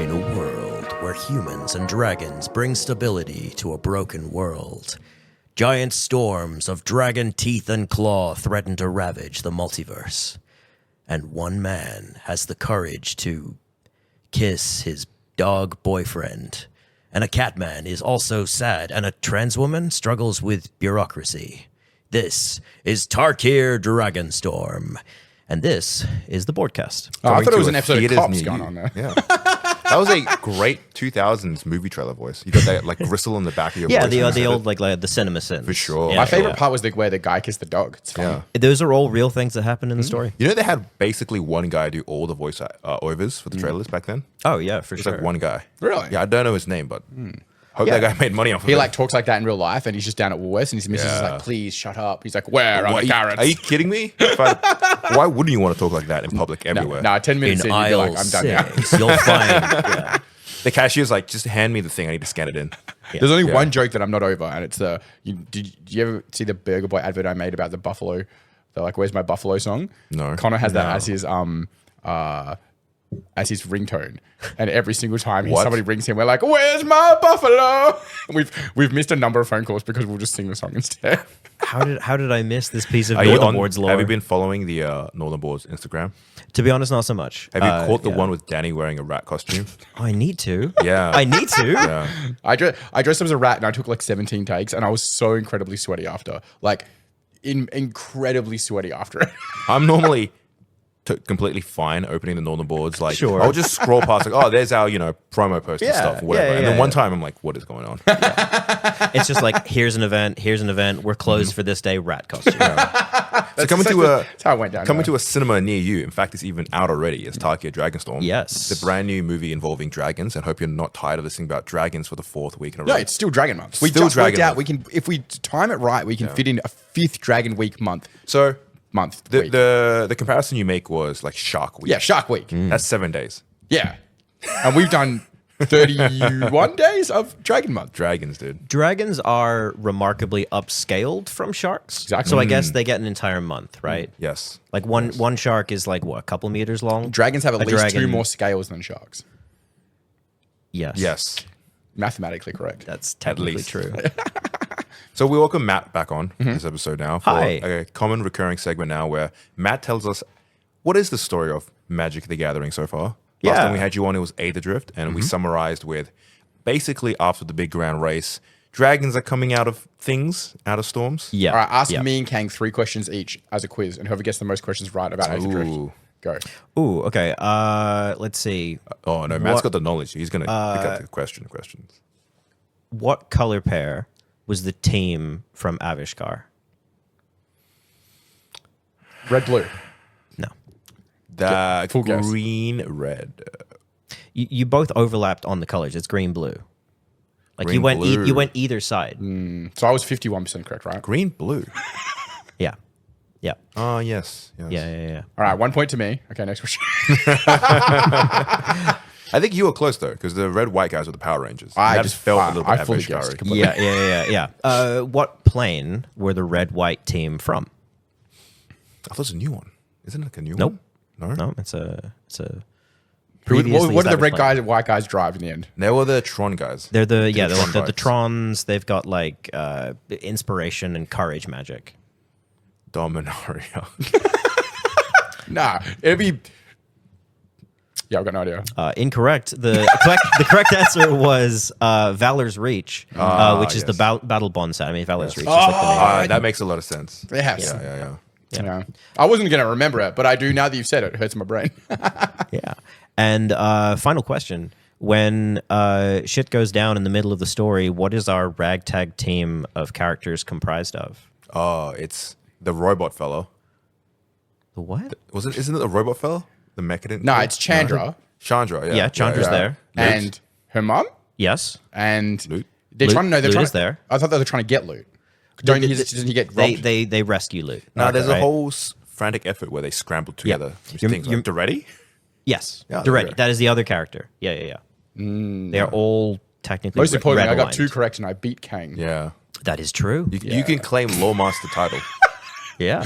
In a world where humans and dragons bring stability to a broken world, giant storms of dragon teeth and claw threaten to ravage the multiverse. And one man has the courage to kiss his dog boyfriend. And a catman is also sad, and a trans woman struggles with bureaucracy. This is Tarkir Dragonstorm. And this is the Boardcast. Oh, I thought it was an episode of Cops going on there. Yeah. That was a great 2000s movie trailer voice. You got that like gristle in the back of your voice. Yeah, the old like the cinema synths. For sure. Yeah, My favorite part was where the guy kissed the dog. It's funny. Yeah. Those are all real things that happen in the story. You know they had basically one guy do all the voice overs for the trailers back then? Oh yeah, for It's sure. like one guy. Really? Yeah, I don't know his name, but hope Yeah. that guy made money off of He it. like talks like that in real life, and he's just down at Woolworths, and his missus is Yeah. like, "Please shut up." He's like, "Where are What, the carrots?" Are you kidding me? Why wouldn't you want to talk like that in public everywhere? No, 10 minutes In in, you'd be aisle like, "I'm done now." 6, you'll find. The cashier's like, just hand me the thing. I need to scan it in. There's only Yeah. one joke that I'm not over, and it's did you ever see the Burger Boy advert I made about the buffalo? They're like, "Where's my buffalo song?" No. Connor has that as his ringtone, and every single time What? somebody rings him, we're like, "Where's my buffalo?" We've missed a number of phone calls because we'll just sing the song instead. How did I miss this piece of Are you Northern on, Boards lore? have you been following the Northern Boards Instagram? To be honest, not so much. Have you caught the yeah. one with Danny wearing a rat costume? Oh, I need to. Yeah. I need to. Yeah. I dressed up as a rat, and I took like 17 takes, and I was so incredibly sweaty after, like incredibly sweaty after it. I'm normally completely fine opening the Northern Boards. Like, Sure. I'll just scroll past, like, oh, there's our, promo post and Yeah, stuff, whatever. yeah, and then yeah, one yeah. time I'm like, what is going on? It's just like here's an event. We're closed for this day. Rat costume. So coming to That's how it went down. coming to a cinema near you. In fact, it's even out already. It's Tarkir Dragonstorm. Yes. It's a brand new movie involving dragons, and hope you're not tired of listening about dragons for the 4th week in a row. No, it's still Dragon Month. We Still just worked Dragon out Month. we can, if we time it right, we can fit in a 5th Dragon Week month. So Month. the, week. the comparison you make was like Shark Week. Yeah, Shark Week. That's 7 days. Yeah. And we've done 31 days of Dragon Month. Dragons, dude. Dragons are remarkably upscaled from sharks. Exactly. So I guess they get an entire month, right? Yes. Like one shark is like what, a couple meters long? Dragons have at A least dragon- 2 more scales than sharks. Yes. Yes. Mathematically correct. That's technically least. true. So we welcome Matt back on this episode now for Hi. a common recurring segment now where Matt tells us what is the story of Magic the Gathering so far. Last Yeah. time we had you on, it was Aether Drift, and we summarized with basically after the big grand race, dragons are coming out of things, out of storms. Yeah. All right, ask yeah. me and Kang 3 questions each as a quiz, and whoever gets the most questions right about Aether Drift, Ooh. go. Ooh, okay. Let's see. Oh no, Matt's What- got the knowledge. He's gonna pick up the questions. What color pair was the team from Avishkar? Red, blue. No. The full guess. green, red. You both overlapped on the colors. It's green blue. Like Green, you went blue. you went either side. So I was 51% correct, right? Green, blue. Yeah. Yeah. Oh yes. Yes. Yeah. All right, 1 point to me. Okay, next question. I think you were close though, because the red white guys were the Power Rangers. I That just felt I- a little I bit fully Avishkar-y. guessed completely. Yeah. What plane were the red white team from? I thought it was a new one. Isn't it like a new Nope. one? No. No, it's a What previously do the red established plane. guys and white guys drive in the end? They were the Tron guys. They're the Tron the vibes. Trons. They've got like inspiration and courage magic. Dominaria. Nah, it'd be. Yeah, I've got no idea. Incorrect. The correct answer was Valor's Reach, which is the yes. battle bond set. I mean, Valor's Reach is like the name. That makes a lot of sense. Yes. Yeah. Yeah. I wasn't going to remember it, but I do now that you've said it. It hurts my brain. Yeah. And final question. When shit goes down in the middle of the story, what is our ragtag team of characters comprised of? Oh, it's the robot fellow. The what? Isn't it the robot fellow? The mechanist? No, it's Chandra Chandra, yeah. Yeah, Chandra's there. and her mum. Yes. And Loot. they're Loot- trying to know. They're Loot trying is there. I thought they were trying to get loot. Doesn't he get robbed? They rescue loot. No, there's a Right? whole frantic effort where they scrambled together. Things like Duretti? Yes. Yeah, Direct. okay. That is the other character. Yeah. They are all technically Most importantly, I got red-aligned. 2 correct and I beat Kang. Yeah. That is true. You can claim Loremaster title. Yeah.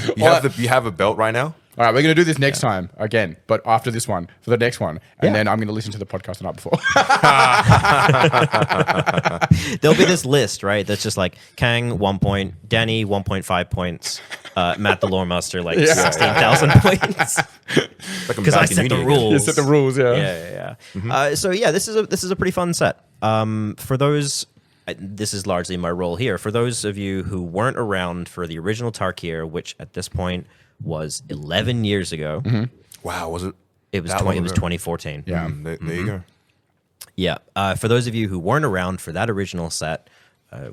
You have a belt right now. All right, we're going to do this next time again, but after this one, for the next one. And then I'm going to listen to the podcast the night before. There'll be this list, right? That's just like Kang 1 point, Danny 1.5 points, Matt the Loremaster like 16,000 points. Because I set the rules. You set the rules, yeah. Yeah. So yeah, this is a pretty fun set. For those, this is largely my role here. For those of you who weren't around for the original Tarkir, which at this point was 11 years ago. Wow, was it? It was 2014. Yeah. There you go. Yeah. For those of you who weren't around for that original set,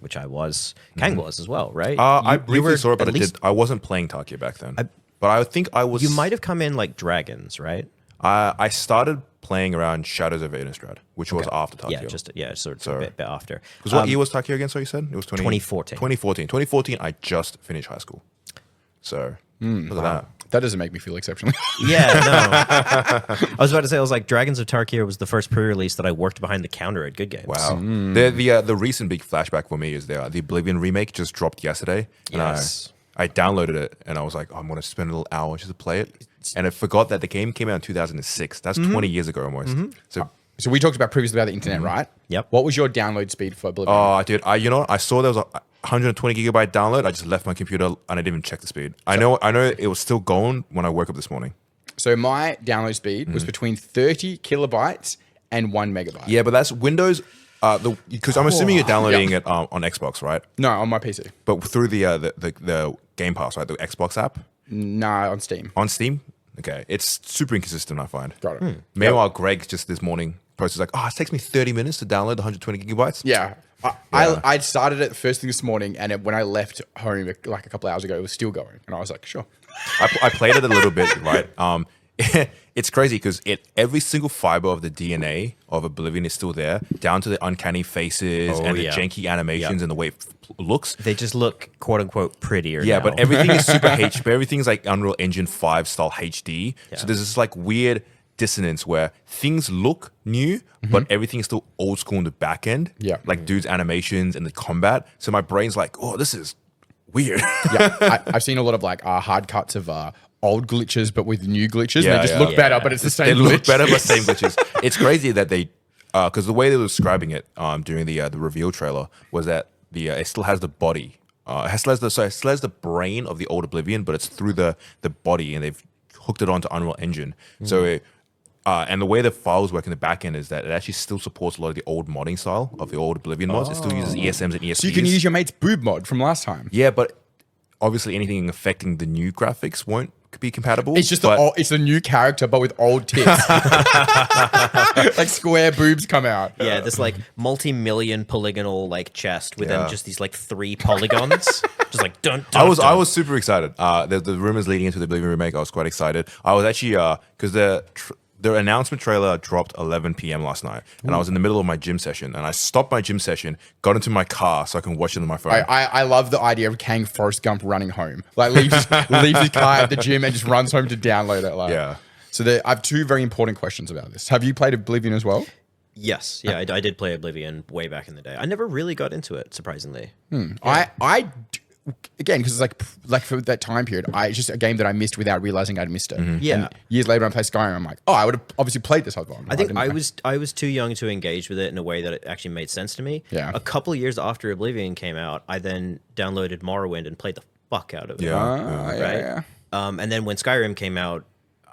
which I was, Kang was as well, right? I You briefly were saw it, but at least- I wasn't playing Tarkir back then. But I think I was. You might have come in like dragons, right? I started playing around Shadows of Innistrad, which was after Tarkir. Sort of a bit after. Because what year was Tarkir again? So you said it was 2014. 2014. 2014. I just finished high school. So look at that. That doesn't make me feel exceptionally. Yeah, no. I was about to say, I was like, Dragons of Tarkir was the first pre-release that I worked behind the counter at Good Games. Wow. The recent big flashback for me is the Oblivion remake just dropped yesterday. And Yes. I downloaded it and I was like, I'm going to spend a little hour just to play it. And I forgot that the game came out in 2006. That's 20 years ago almost. So we talked about previously about the internet, right? Yep. What was your download speed for Oblivion? Oh, dude, I saw there was a 120 gigabyte download. I just left my computer and I didn't even check the speed. I know it was still going when I woke up this morning. So my download speed was between 30 kilobytes and 1 megabyte. Yeah, but that's Windows. Because I'm assuming you're downloading it on Xbox, right? No, on my PC. But through the Game Pass, right? The Xbox app No, on Steam. on Steam. Okay, it's super inconsistent. I find. Got it. Meanwhile, Greg just this morning posted like, "Oh, it takes me 30 minutes to download the 120 gigabytes." Yeah. I started it first thing this morning, and when I left home like a couple hours ago, it was still going, and I was like, sure. I played it a little bit, right? It's crazy because every single fiber of the DNA of Oblivion is still there, down to the uncanny faces and the janky animations and the way it looks. They just look, quote unquote, prettier Yeah, now. but everything is super HD. But everything's like Unreal Engine 5 style HD. Yeah. So there's this like weird dissonance where things look new, but everything is still old school in the back end. Yeah. Like dude's animations and the combat. So my brain's like, oh, this is weird. Yeah, I've seen a lot of like hard cuts of old glitches, but with new glitches. They just look better, but it's the same. They glitch. look better, but same glitches. It's crazy that they, because the way they were describing it during the reveal trailer was that it still has the body. It still has the brain of the old Oblivion, but it's through the body, and they've hooked it onto Unreal Engine. So and the way the files work in the back end is that it actually still supports a lot of the old modding style of the old Oblivion mods. It still uses ESMs and ESPs. So you can use your mate's boob mod from last time. Yeah, but obviously anything affecting the new graphics won't be compatible. It's just it's a new character, but with old tits. Like square boobs come out. Yeah, this like multi-million polygonal like chest with then just these like 3 polygons. Just like dun, dun, I was super excited. The rumors leading into the Oblivion remake, I was quite excited. I was actually because the announcement trailer dropped 11 p.m. last night, and I was in the middle of my gym session, and I stopped my gym session, got into my car so I can watch it on my phone. I love the idea of Kang Forrest Gump running home. Like leaves his car at the gym and just runs home to download it. Like. Yeah. So I have 2 very important questions about this. Have you played Oblivion as well? Yes, yeah, I did play Oblivion way back in the day. I never really got into it, surprisingly. Again, because it's like for that time period, it's just a game that I missed without realizing I'd missed it. Yeah. And years later, when I play Skyrim, I'm like, oh, I would have obviously played this other one. I think I was too young to engage with it in a way that it actually made sense to me. Yeah. A couple of years after Oblivion came out, I then downloaded Morrowind and played the fuck out of it. Yeah. And then when Skyrim came out,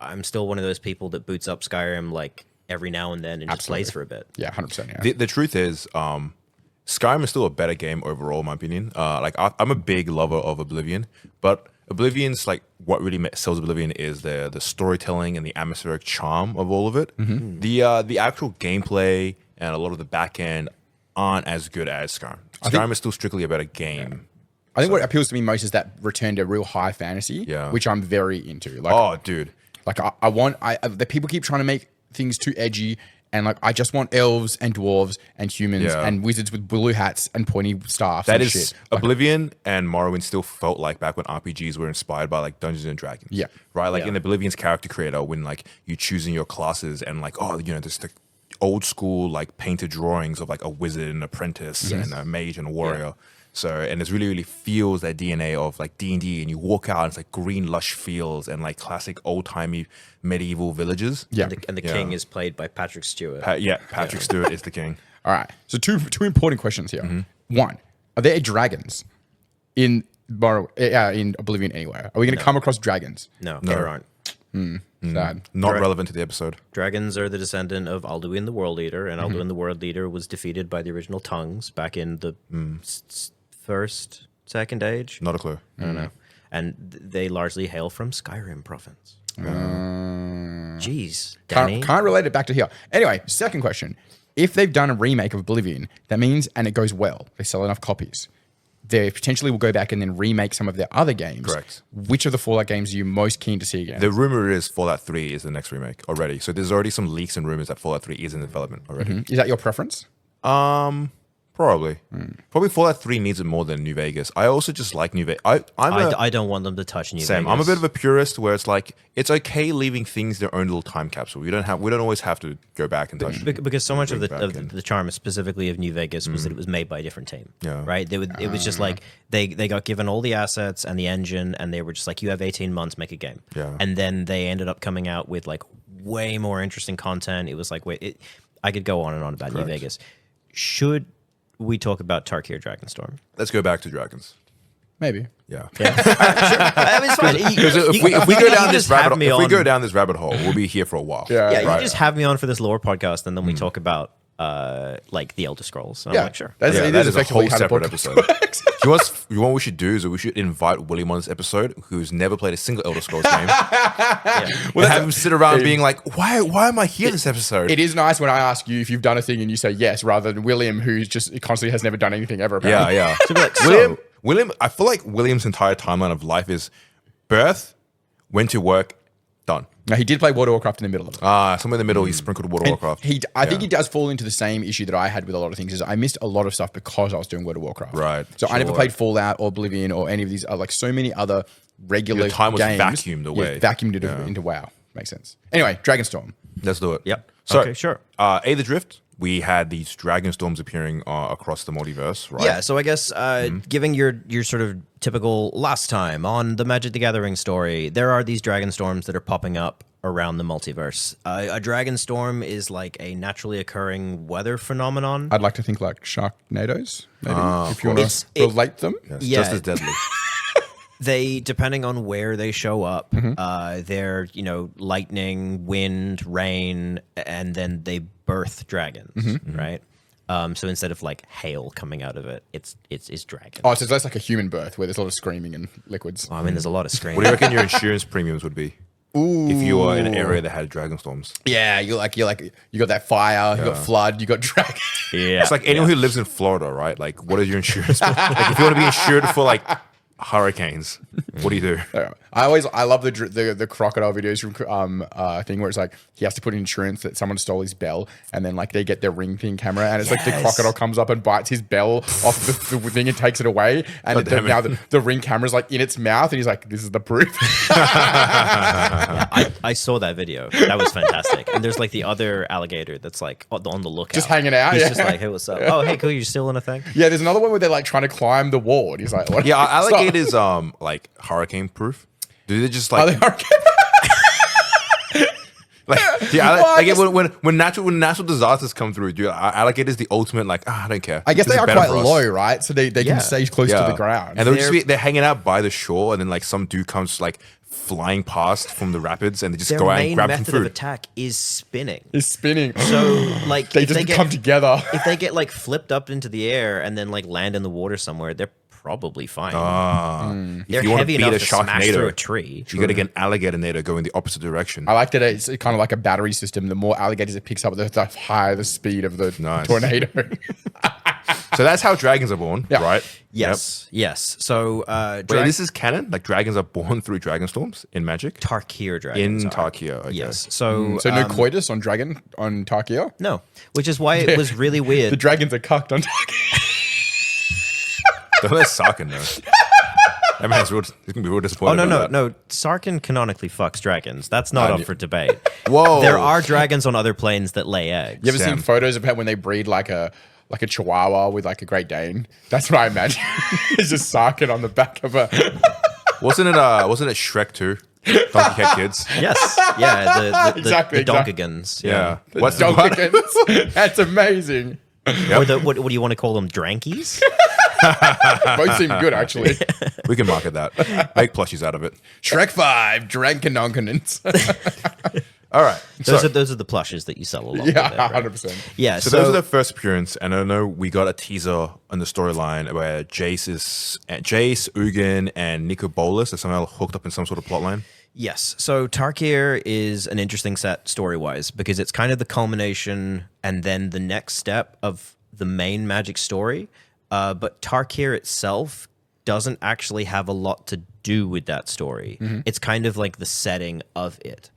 I'm still one of those people that boots up Skyrim like every now and then and just plays for a bit. Yeah, 100%. Yeah. The truth is, Skyrim is still a better game overall, in my opinion. I'm a big lover of Oblivion, but Oblivion's like what really sells Oblivion is the storytelling and the atmospheric charm of all of it. The actual gameplay and a lot of the back end aren't as good as Skyrim. Skyrim is still strictly about a game. I think what appeals to me most is that return to real high fantasy, which I'm very into. Like, oh, dude. Like the people keep trying to make things too edgy, and like I just want elves and dwarves and humans and wizards with blue hats and pointy staffs. That and is shit. Oblivion and Morrowind still felt like back when RPGs were inspired by like Dungeons and Dragons. Yeah. Right? Like in Oblivion's character creator, when like you choosing your classes and like, there's the old school like painted drawings of like a wizard and apprentice and a mage and a warrior. So, and it's really feels that DNA of like D&D, and you walk out and it's like green lush fields and like classic old timey medieval villages. Yeah. And the king is played by Patrick Stewart. Patrick Stewart is the king. All right. So two important questions here. One, are there dragons in Oblivion anywhere? Are we going to come across dragons? No, there aren't. Sad. Not relevant to the episode. Dragons are the descendant of Alduin the World Eater, and Alduin the World Eater was defeated by the original Tongues back in the second age. Not a clue. I don't know. And they largely hail from Skyrim province. Jeez, Danny. Can't relate it back to here. Anyway, second question. If they've done a remake of Oblivion, that means, and it goes well, they sell enough copies, they potentially will go back and then remake some of their other games. Correct. Which of the Fallout games are you most keen to see again? The rumor is Fallout 3 is the next remake already. So there's already some leaks and rumors that Fallout 3 is in development already. Is that your preference? Probably. Probably Fallout 3 needs it more than New Vegas. I also just like New Vegas. I don't want them to touch New Sam, Vegas. I'm a bit of a purist where it's like it's okay leaving things their own little time capsule. We don't always have to go back and touch it. Because so much of the charm, specifically of New Vegas, was that it was made by a different team. Yeah. Right. It was just like they got given all the assets and the engine, and they were just like, you have 18 months, make a game. Yeah. And then they ended up coming out with like way more interesting content. It was like, I could go on and on about New Vegas. Should we talk about Tarkir Dragonstorm? Let's go back to dragons. Maybe. Yeah. I mean, it's fine. If we go down this rabbit hole, we'll be here for a while. Yeah. You just have me on for this lore podcast, and then we talk about like the Elder Scrolls. And I'm like, sure. That is a effectively whole how the separate podcast episode. works. You know what we should do is we should invite William on this episode, who's never played a single Elder Scrolls game. Well, have him sit around being like, why am I here this episode? It is nice when I ask you if you've done a thing and you say yes, rather than William, who's just constantly has never done anything ever. Apparently. Yeah. So be like, William, I feel like William's entire timeline of life is birth, went to work, done. Now, he did play World of Warcraft in the middle of it. Somewhere in the middle, he sprinkled World of Warcraft. I think he does fall into the same issue that I had with a lot of things. Is I missed a lot of stuff because I was doing World of Warcraft. Right. So I never played Fallout or Oblivion or any of these, like so many other regular Your time was games. vacuumed away. Vacuumed it into WoW. Makes sense. Anyway, Dragonstorm. Let's do it. Yep. So, Okay, sure. The Drift, we had these dragon storms appearing across the multiverse, right? Yeah, so I guess giving your sort of typical last time on the Magic the Gathering story, there are these dragon storms that are popping up around the multiverse. A dragon storm is like a naturally occurring weather phenomenon. I'd like to think like Sharknadoes, maybe, if you want to relate them. Yes, Yeah. just as deadly. They, depending on where they show up, they're, lightning, wind, rain, and then they birth dragons, right? So instead of like hail coming out of it, it's dragon. Oh, so it's less like a human birth where there's a lot of screaming and liquids. Well, I mean, there's a lot of screaming. What do you reckon your insurance premiums would be? If you were in an area that had dragon storms. Yeah, you got that fire, you got flood, you got dragon. Yeah. It's like anyone who lives in Florida, right? Like, what is your insurance? Like, if you want to be insured for like hurricanes, what do you do? I love the crocodile videos from thing where it's like he has to put in insurance that someone stole his bell, and then like they get their ring thing camera, and it's like the crocodile comes up and bites his bell off the thing and takes it away, and now the ring camera's like in its mouth, and he's like, "This is the proof." I saw that video. That was fantastic. And there's like the other alligator that's like on the lookout, Just hanging out. He's Yeah. just like, "Hey, what's up? Oh, hey, cool. You're still in a thing." Yeah, there's another one where they're like trying to climb the wall, and he's like, "What?" Yeah, are Stop. alligators like hurricane proof? Do they just like Are they hurricane? when natural disasters come through, are alligators the ultimate like I don't care? I guess This they is are better quite for us. low, right? So they can stay close to the ground. And they're hanging out by the shore, and then like some dude comes like flying past from the rapids, and they just Their go out and main grab some method of food. attack is spinning. It's spinning. So like they if just get, come together. If they get like flipped up into the air and then like land in the water somewhere, they're probably fine. If They're you want heavy to beat enough a to smash sharknado, through a tree. you got to get an alligator nator going the opposite direction. I like that it's kind of like a battery system. The more alligators it picks up, the higher the speed of the Nice. tornado. So that's how dragons are born, Yeah. right? Yes. So Wait, this is canon? Like dragons are born through dragon storms in Magic? Tarkir dragons. In are. Tarkir, okay. Yes. So So no coitus on dragon on Tarkir? no, which is why it was really weird. The dragons are cucked on Tarkir. Don't let Sarkin know. That man's he's gonna be real disappointed. No. Sarkin canonically fucks dragons. That's not up for debate. Whoa. There are dragons on other planes that lay eggs. You ever Sam. seen photos of how when they breed like a like a Chihuahua with like a Great Dane. That's what I imagine. It's just Sarkin on the back of a. Wasn't it Shrek 2? Donkey Cat Kids. Yes. Yeah. Exactly, The Donkigans. Yeah. What's Donkigans? That's amazing. Or what do you want to call them? Drankies? Both seem good, actually. We can market that. Make plushies out of it. Shrek 5, Drankenonkinants. All right. Those are the plushes that you sell a lot. Yeah, right? 100%. Yeah. So those are the first appearance, and I know we got a teaser on the storyline where Jace, Ugin, and Nico Bolas are somehow hooked up in some sort of plotline. Yes. So Tarkir is an interesting set story-wise because it's kind of the culmination and then the next step of the main Magic story. But Tarkir itself doesn't actually have a lot to do with that story. It's kind of like the setting of it.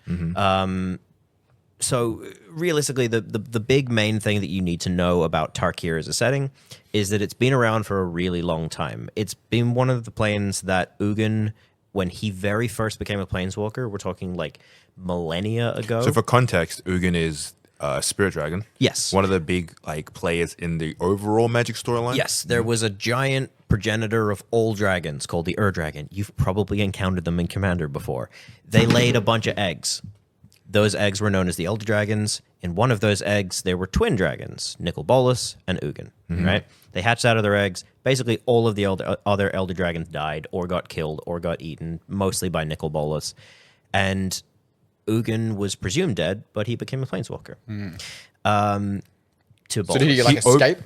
So realistically, the big main thing that you need to know about Tarkir as a setting is that it's been around for a really long time. It's been one of the planes that Ugin, when he very first became a planeswalker, we're talking like millennia ago. So for context, Ugin is Spirit Dragon. Yes. One of the big like players in the overall Magic storyline. Yes, there was a giant progenitor of all dragons called the Ur-Dragon. You've probably encountered them in Commander before. They laid a bunch of eggs. Those eggs were known as the Elder Dragons. In one of those eggs, there were twin dragons, Nicol Bolas and Ugin, right? They hatched out of their eggs. Basically, all of the other Elder Dragons died or got killed or got eaten, mostly by Nicol Bolas. And Ugin was presumed dead, but he became a planeswalker. So did he like escape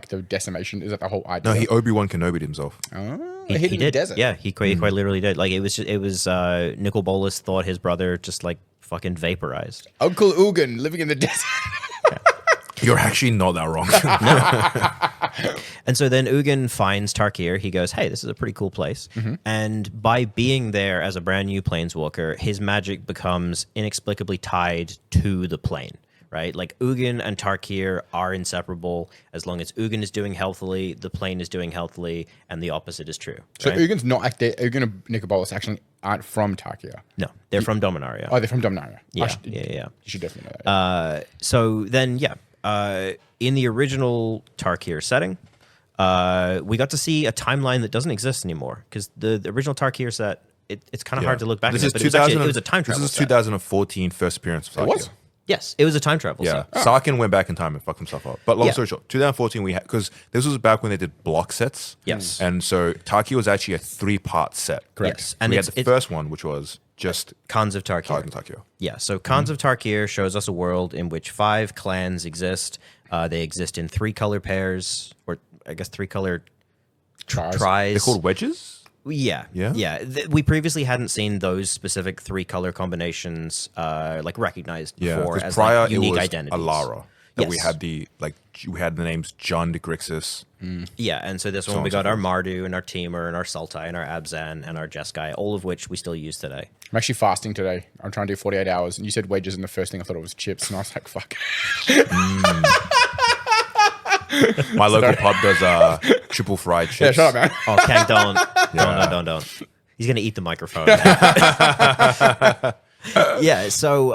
the decimation? Is that the whole idea? No, he Obi-Wan Kenobi'd himself. He hid in the desert. Yeah, he quite literally did. Like it was Nicol Bolas thought his brother just like fucking vaporized. Uncle Ugin living in the desert. You're actually not that wrong. And so then Ugin finds Tarkir. He goes, hey, this is a pretty cool place. And by being there as a brand new planeswalker, his magic becomes inexplicably tied to the plane, right? Like Ugin and Tarkir are inseparable. As long as Ugin is doing healthily, the plane is doing healthily, and the opposite is true. So right? Ugin's not like Ugin and Nicol Bolas actually aren't from Tarkir. No, they're from Dominaria. Oh, they're from Dominaria. Yeah. You should definitely know that. So then, in the original Tarkir setting, we got to see a timeline that doesn't exist anymore because the original Tarkir set, it's kind of hard to look back at it, but it was a time travel This is set. 2014 first appearance of Tarkir. It was? Yes, it was a time travel Yeah. set. Sarkin went back in time and fucked himself up. But long Yeah. story short, 2014 we had, because this was back when they did block sets. Yes. And so Tarkir was actually a 3-part set. Correct. Yes. And we had the first one, which was just Khans of Tarkir. Tarkir. Yeah, so Khans of Tarkir shows us a world in which 5 clans exist. They exist in 3 color pairs, or I guess 3 color Tries. tries. They're called wedges? Yeah. We previously hadn't seen those specific 3 color combinations like recognized Yeah. before Because as prior like, unique it was identities. Alara. That we Yes. had we had the names John de Grixis. Yeah, and so this So one on we and so got our forth. Mardu and our Temur and our Sultai and our Abzan and our Jeskai, all of which we still use today. I'm actually fasting today. I'm trying to do 48 hours. And you said wedges, and the first thing I thought it was chips. And I was like, fuck. My local pub does triple fried chips. Yeah, shut up, man. Oh, Kang, don't. He's gonna eat the microphone. Yeah. So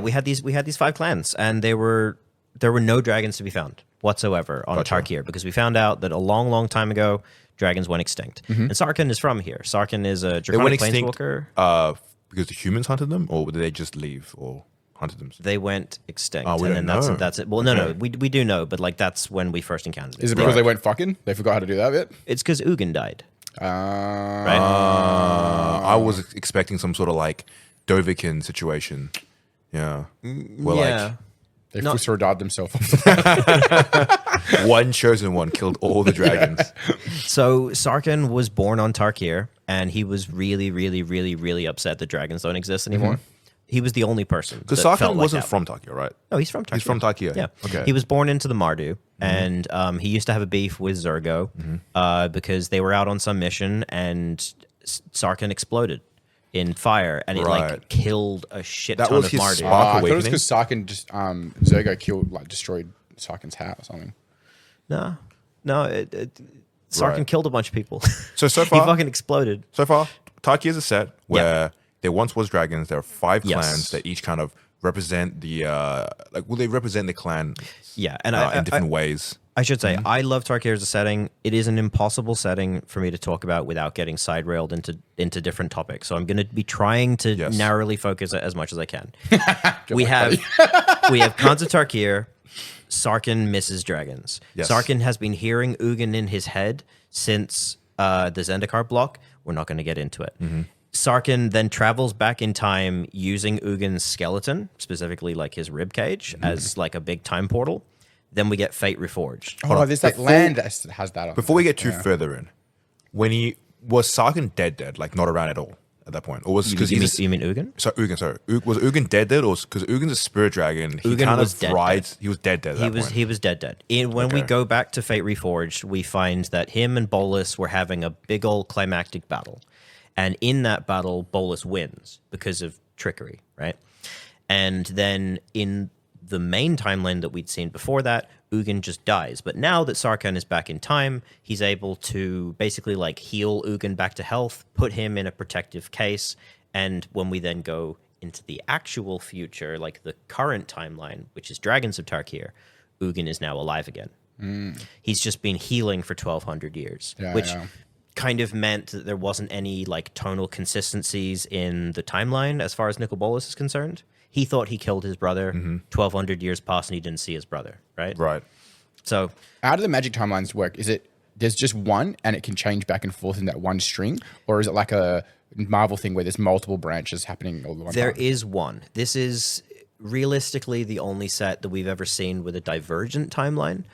we had these 5 clans, and there were no dragons to be found whatsoever on Tarkir because we found out that a long time ago dragons went extinct. And Sarkin is from here. Sarkin is a They went draconic extinct planeswalker. because the humans hunted them, or did they just leave or hunted them? They went extinct. Oh, we and don't then know. that's it. Well, no, we do know, but like that's when we first encountered it. Is it because they went fucking? They forgot how to do that bit? It's because Ugin died. Right? I was expecting some sort of like Dovahkiin situation. Yeah. Where yeah. They No. Fusrodad themselves. like one chosen one killed all the dragons. So Sarkin was born on Tarkir, and he was really upset that dragons don't exist anymore. He was the only person. Because that Sarkin felt like wasn't that. from Tarkir, right? No, he's from Tarkir. He's from Tarkir. Yeah. Okay. He was born into the Mardu, and he used to have a beef with Zurgo because they were out on some mission, and Sarkin exploded in fire, and it Right. like killed a shit That ton was of his Mardu. spark. I thought it was Awakening? because Sarkin just, Zergo killed, like destroyed Sarkin's hat or something. No, Sarkin Right. killed a bunch of people. So he far, fucking exploded. Tarkir is a set where there once was dragons. There are 5 Yes. clans that each kind of represent the they represent the clan Yeah, and in different ways. I should say, I love Tarkir as a setting. It is an impossible setting for me to talk about without getting side railed into different topics. So I'm going to be trying to narrowly focus as much as I can. we have Khans of Tarkir. Sarkhan misses dragons. Yes. Sarkhan has been hearing Ugin in his head since the Zendikar block. We're not going to get into it. Sarkhan then travels back in time using Ugin's skeleton, specifically like his rib cage, as like a big time portal. Then we get Fate Reforged. Oh, there's that land that has that on. Before we get too further in, when he was Sarkhan dead, like not around at all at that point, or was because you mean Ugin? So Ugin, sorry, was Ugin dead, or because Ugin's a spirit dragon? He Ugin kind was of dead. rides. He was dead. At that point. He was dead. When we go back to Fate Reforged, we find that him and Bolus were having a big old climactic battle, and in that battle, Bolus wins because of trickery, right? And then in the main timeline that we'd seen before that, Ugin just dies. But now that Sarkhan is back in time, he's able to basically like heal Ugin back to health, put him in a protective case, and when we then go into the actual future, like the current timeline, which is Dragons of Tarkir, Ugin is now alive again. He's just been healing for 1,200 years, which kind of meant that there wasn't any like tonal consistencies in the timeline as far as Nicol Bolas is concerned. He thought he killed his brother. 1,200 years passed and he didn't see his brother, right? Right. So how do the magic timelines work? Is it there's just one and it can change back and forth in that one string? Or is it like a Marvel thing where there's multiple branches happening all the one there time? is one. This is realistically the only set that we've ever seen with a divergent timeline.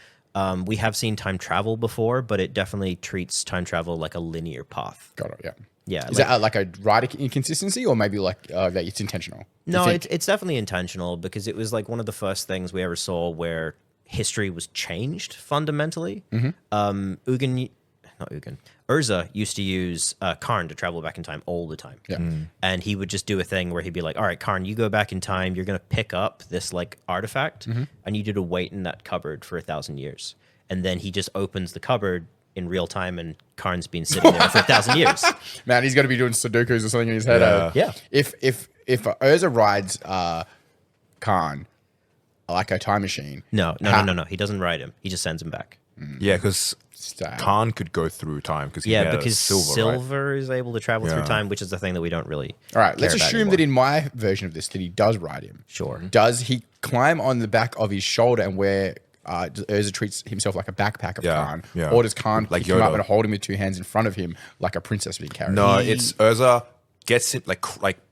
We have seen time travel before, but it definitely treats time travel like a linear path. Got it, yeah. Yeah. Is that like a writing inconsistency or maybe like that it's intentional? No, it's definitely intentional because it was like one of the first things we ever saw where history was changed fundamentally. Urza used to use Karn to travel back in time all the time. Yeah. And he would just do a thing where he'd be like, all right, Karn, you go back in time. You're going to pick up this like artifact. I need you to wait in that cupboard for 1,000 years. And then he just opens the cupboard in real time and Karn's been sitting there for 1,000 years. Man, he's got to be doing Sudokus or something in his head. Yeah. If Urza rides Karn like a time machine. No. He doesn't ride him. He just sends him back. Yeah, because Stab. Khan could go through time because Because silver, right? is able to travel through time, which is the thing that we don't really All right, let's care about assume anymore. that in my version of this that he does ride him. Sure. Does he climb on the back of his shoulder and wear Urza treats himself like a backpack of Khan? Yeah. Or does Khan Like pick him up Yoda. and hold him with two hands in front of him like a princess being carried? No, it's Urza gets him like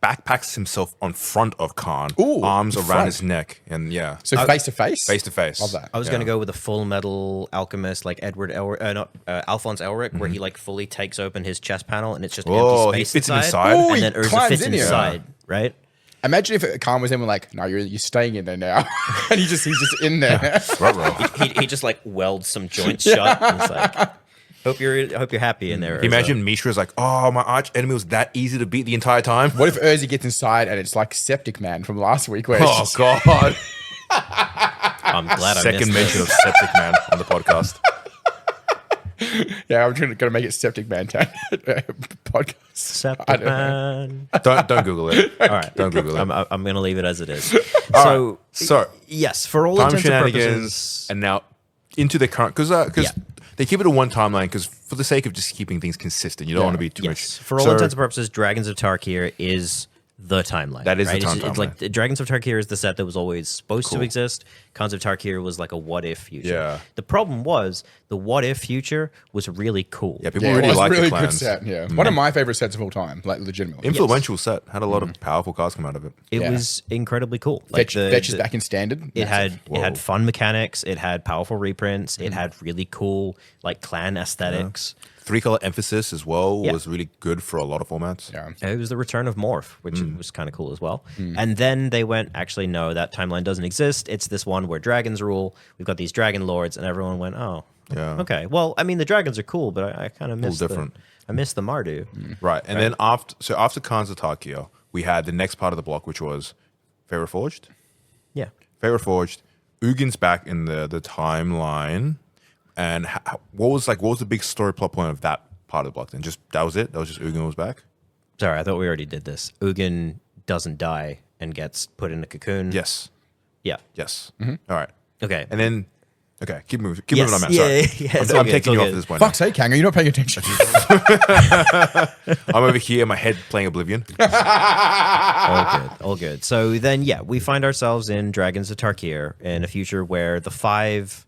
backpacks himself on front of Khan, Ooh, arms in around front. his neck, and So face to face? face to face. Love that. I was going to go with a Full Metal Alchemist like Alphonse Elric, where he like fully takes open his chest panel and it's just Oh, empty he space fits in inside, inside? Ooh, and then he Urza climbs fits in here. inside, right? Imagine if Khan was in and like, no, you're staying in there now. And he's just in there. He just like welds some joints shut. And it's like, hope you're happy in there. Can you imagine Mishra's like, oh, my arch enemy was that easy to beat the entire time? What if Urza gets inside and it's like Septic Man from last week where it's Oh just, God! I'm glad I Second missed mention this. of Septic Man on the podcast. yeah, I'm going to make it Septic Man podcast. Septic I don't know. Man. Don't Google it. All right, Don't Google it. I'm going to leave it as it is. So yes, for all time intents and shenanigans, purposes, and now into the current because they keep it a one timeline because for the sake of just keeping things consistent, you don't want to be too yes, much. for all intents and purposes, Dragons of Tarkir is the timeline. That is the right? It's timeline. like the Dragons of Tarkir is the set that was always supposed to exist. Khans of Tarkir was like a what if future. Yeah. The problem was the what if future was really cool. Yeah, people Yeah, really it was like a really the good plans. set. Yeah, one of my favorite sets of all time, like legitimately. Influential set had a lot of powerful cards come out of it. It Yeah. was incredibly cool. Like Fetch is back in standard. It Massive. had fun mechanics. It had powerful reprints. It had really cool like clan aesthetics. 3-color emphasis as well Yeah. was really good for a lot of formats. Yeah. It was the return of Morph, which was kind of cool as well. And then they went, actually, no, that timeline doesn't exist. It's this one where dragons rule. We've got these dragon lords, and everyone went, oh, Yeah. okay. Well, I mean, the dragons are cool, but I kind of miss different. I miss the Mardu. Right. And then after Khans of Tarkir, we had the next part of the block, which was Fate Reforged. Yeah. Fate Reforged. Ugin's back in the timeline. And what was the big story plot point of that part of the block then? Just that was it? That was just Ugin was back? Sorry, I thought we already did this. Ugin doesn't die and gets put in a cocoon. Yes. Yeah. Yes. All right. Okay. And then, okay, keep moving. Keep Yes, moving on, Matt. yeah, Sorry. yeah, it's I'm all good, it's taking all you off good. at this point. Fuck's sake, Kang, are you not paying attention? I'm over here, my head playing Oblivion. All good. So then, yeah, we find ourselves in Dragons of Tarkir in a future where the 5,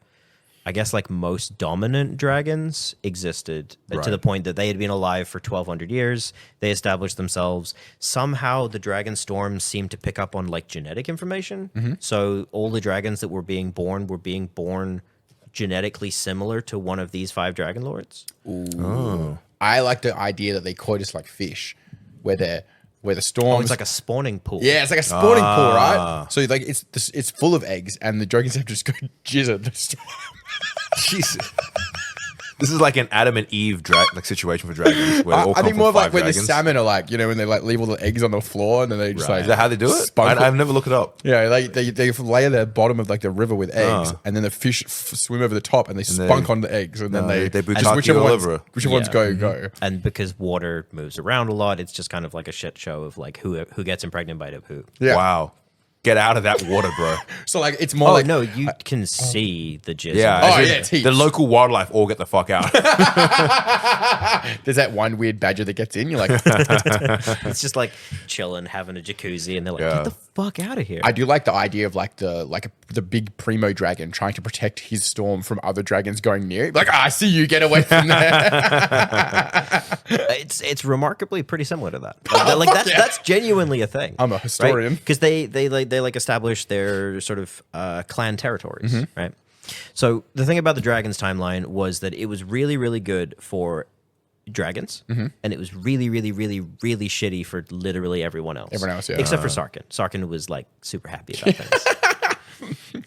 I guess, like most dominant dragons existed to Right. the point that they had been alive for 1,200 years. They established themselves. Somehow the dragon storms seemed to pick up on like genetic information. So all the dragons that were being born genetically similar to one of these 5 dragon lords. I like the idea that they coitus like fish, where the Oh, storms. it's like a spawning pool. yeah, it's like a spawning pool, right? So like it's full of eggs, and the dragons have to just go jizz at the storm. Jesus. This is like an Adam and Eve situation for dragons. Where they all I come think from more of like 5 when the dragons. salmon are like, when they like leave all the eggs on the floor and then they just like Is that how they do it? spunk I've never looked it up. Yeah, like they layer the bottom of like the river with eggs, Oh. and then the fish swim over the top, and they spunk on the eggs, and then they put just Tarkir whichever all ones, over it. whichever ones Yeah. go. And because water moves around a lot, it's just kind of like a shit show of like who gets impregnated by who. Yeah. Wow. Get out of that water, bro. So like it's more Oh like no, you can see the jizz. Yeah. Oh, as in yeah, it's heaps. the local wildlife all get the fuck out. there's that one weird badger that gets in. You're like, It's just like chilling, having a jacuzzi, and they're like, Yeah. "Get the fuck out of here!" I do like the idea of like the big primo dragon trying to protect his storm from other dragons going near it. Like, I see you, get away from there. It's remarkably pretty similar to that. Like that's genuinely a thing. I'm a historian. because they establish their sort of clan territories, right? So the thing about the dragons timeline was that it was really really good for dragons, and it was really really really really shitty for literally everyone else. Everyone else, yeah. except for Sarkin. Sarkin was like super happy about things.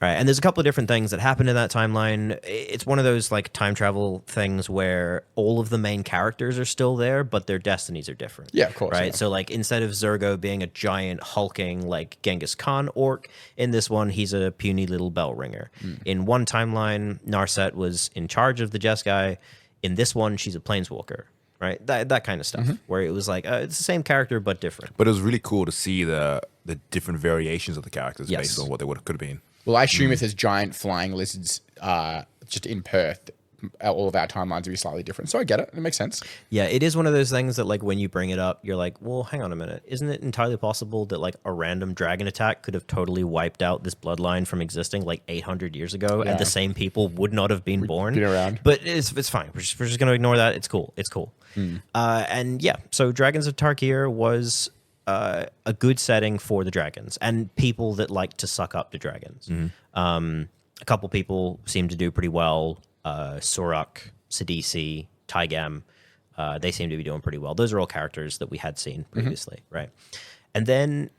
Right, and there's a couple of different things that happen in that timeline. It's one of those like time travel things where all of the main characters are still there, but their destinies are different. Yeah, of course, Right, yeah. so like instead of Zurgo being a giant hulking like Genghis Khan orc, in this one he's a puny little bell ringer. In one timeline, Narset was in charge of the Jeskai. In this one, she's a planeswalker. Right, that kind of stuff, where it was like it's the same character but different. But it was really cool to see the different variations of the characters Yes. based on what they could have been. Well, I assume if there's giant flying lizards just in Perth, all of our timelines would be slightly different. So I get it. It makes sense. Yeah, it is one of those things that like when you bring it up, you're like, well, hang on a minute. Isn't it entirely possible that like a random dragon attack could have totally wiped out this bloodline from existing like 800 years ago, Yeah. and the same people would not have been born? been around. But it's fine. We're just going to ignore that. It's cool. It's cool. And yeah, so Dragons of Tarkir was a good setting for the dragons and people that like to suck up to dragons. A couple people seem to do pretty well. Sorok, Sidisi, Taigam, they seem to be doing pretty well. Those are all characters that we had seen previously, right? And then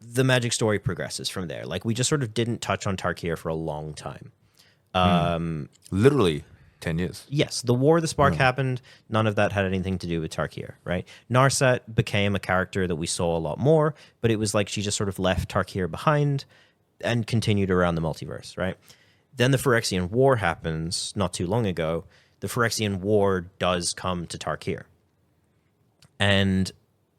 the magic story progresses from there. Like we just sort of didn't touch on Tarkir for a long time. Literally 10 years. Yes, the War of the Spark happened. None of that had anything to do with Tarkir, right? Narset became a character that we saw a lot more, but it was like she just sort of left Tarkir behind and continued around the multiverse, right? Then the Phyrexian War happens not too long ago. The Phyrexian War does come to Tarkir. And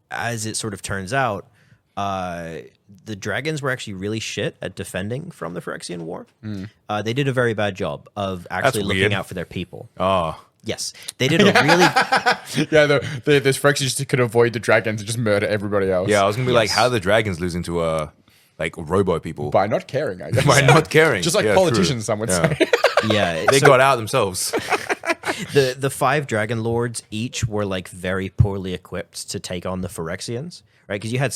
as it sort of turns out, the dragons were actually really shit at defending from the Phyrexian War. They did a very bad job of actually looking weird. out for their people. Oh, Yes, they did a really Yeah, this Phyrexia just could avoid the dragons and just murder everybody else. yeah. I was gonna be like, Yes. how are the dragons losing to like robo people By not caring, I guess. by not caring? Just like Yeah, politicians, true. some would Yeah. say. yeah. They so got out themselves. the 5 dragon lords each were like very poorly equipped to take on the Phyrexians, right? Because you had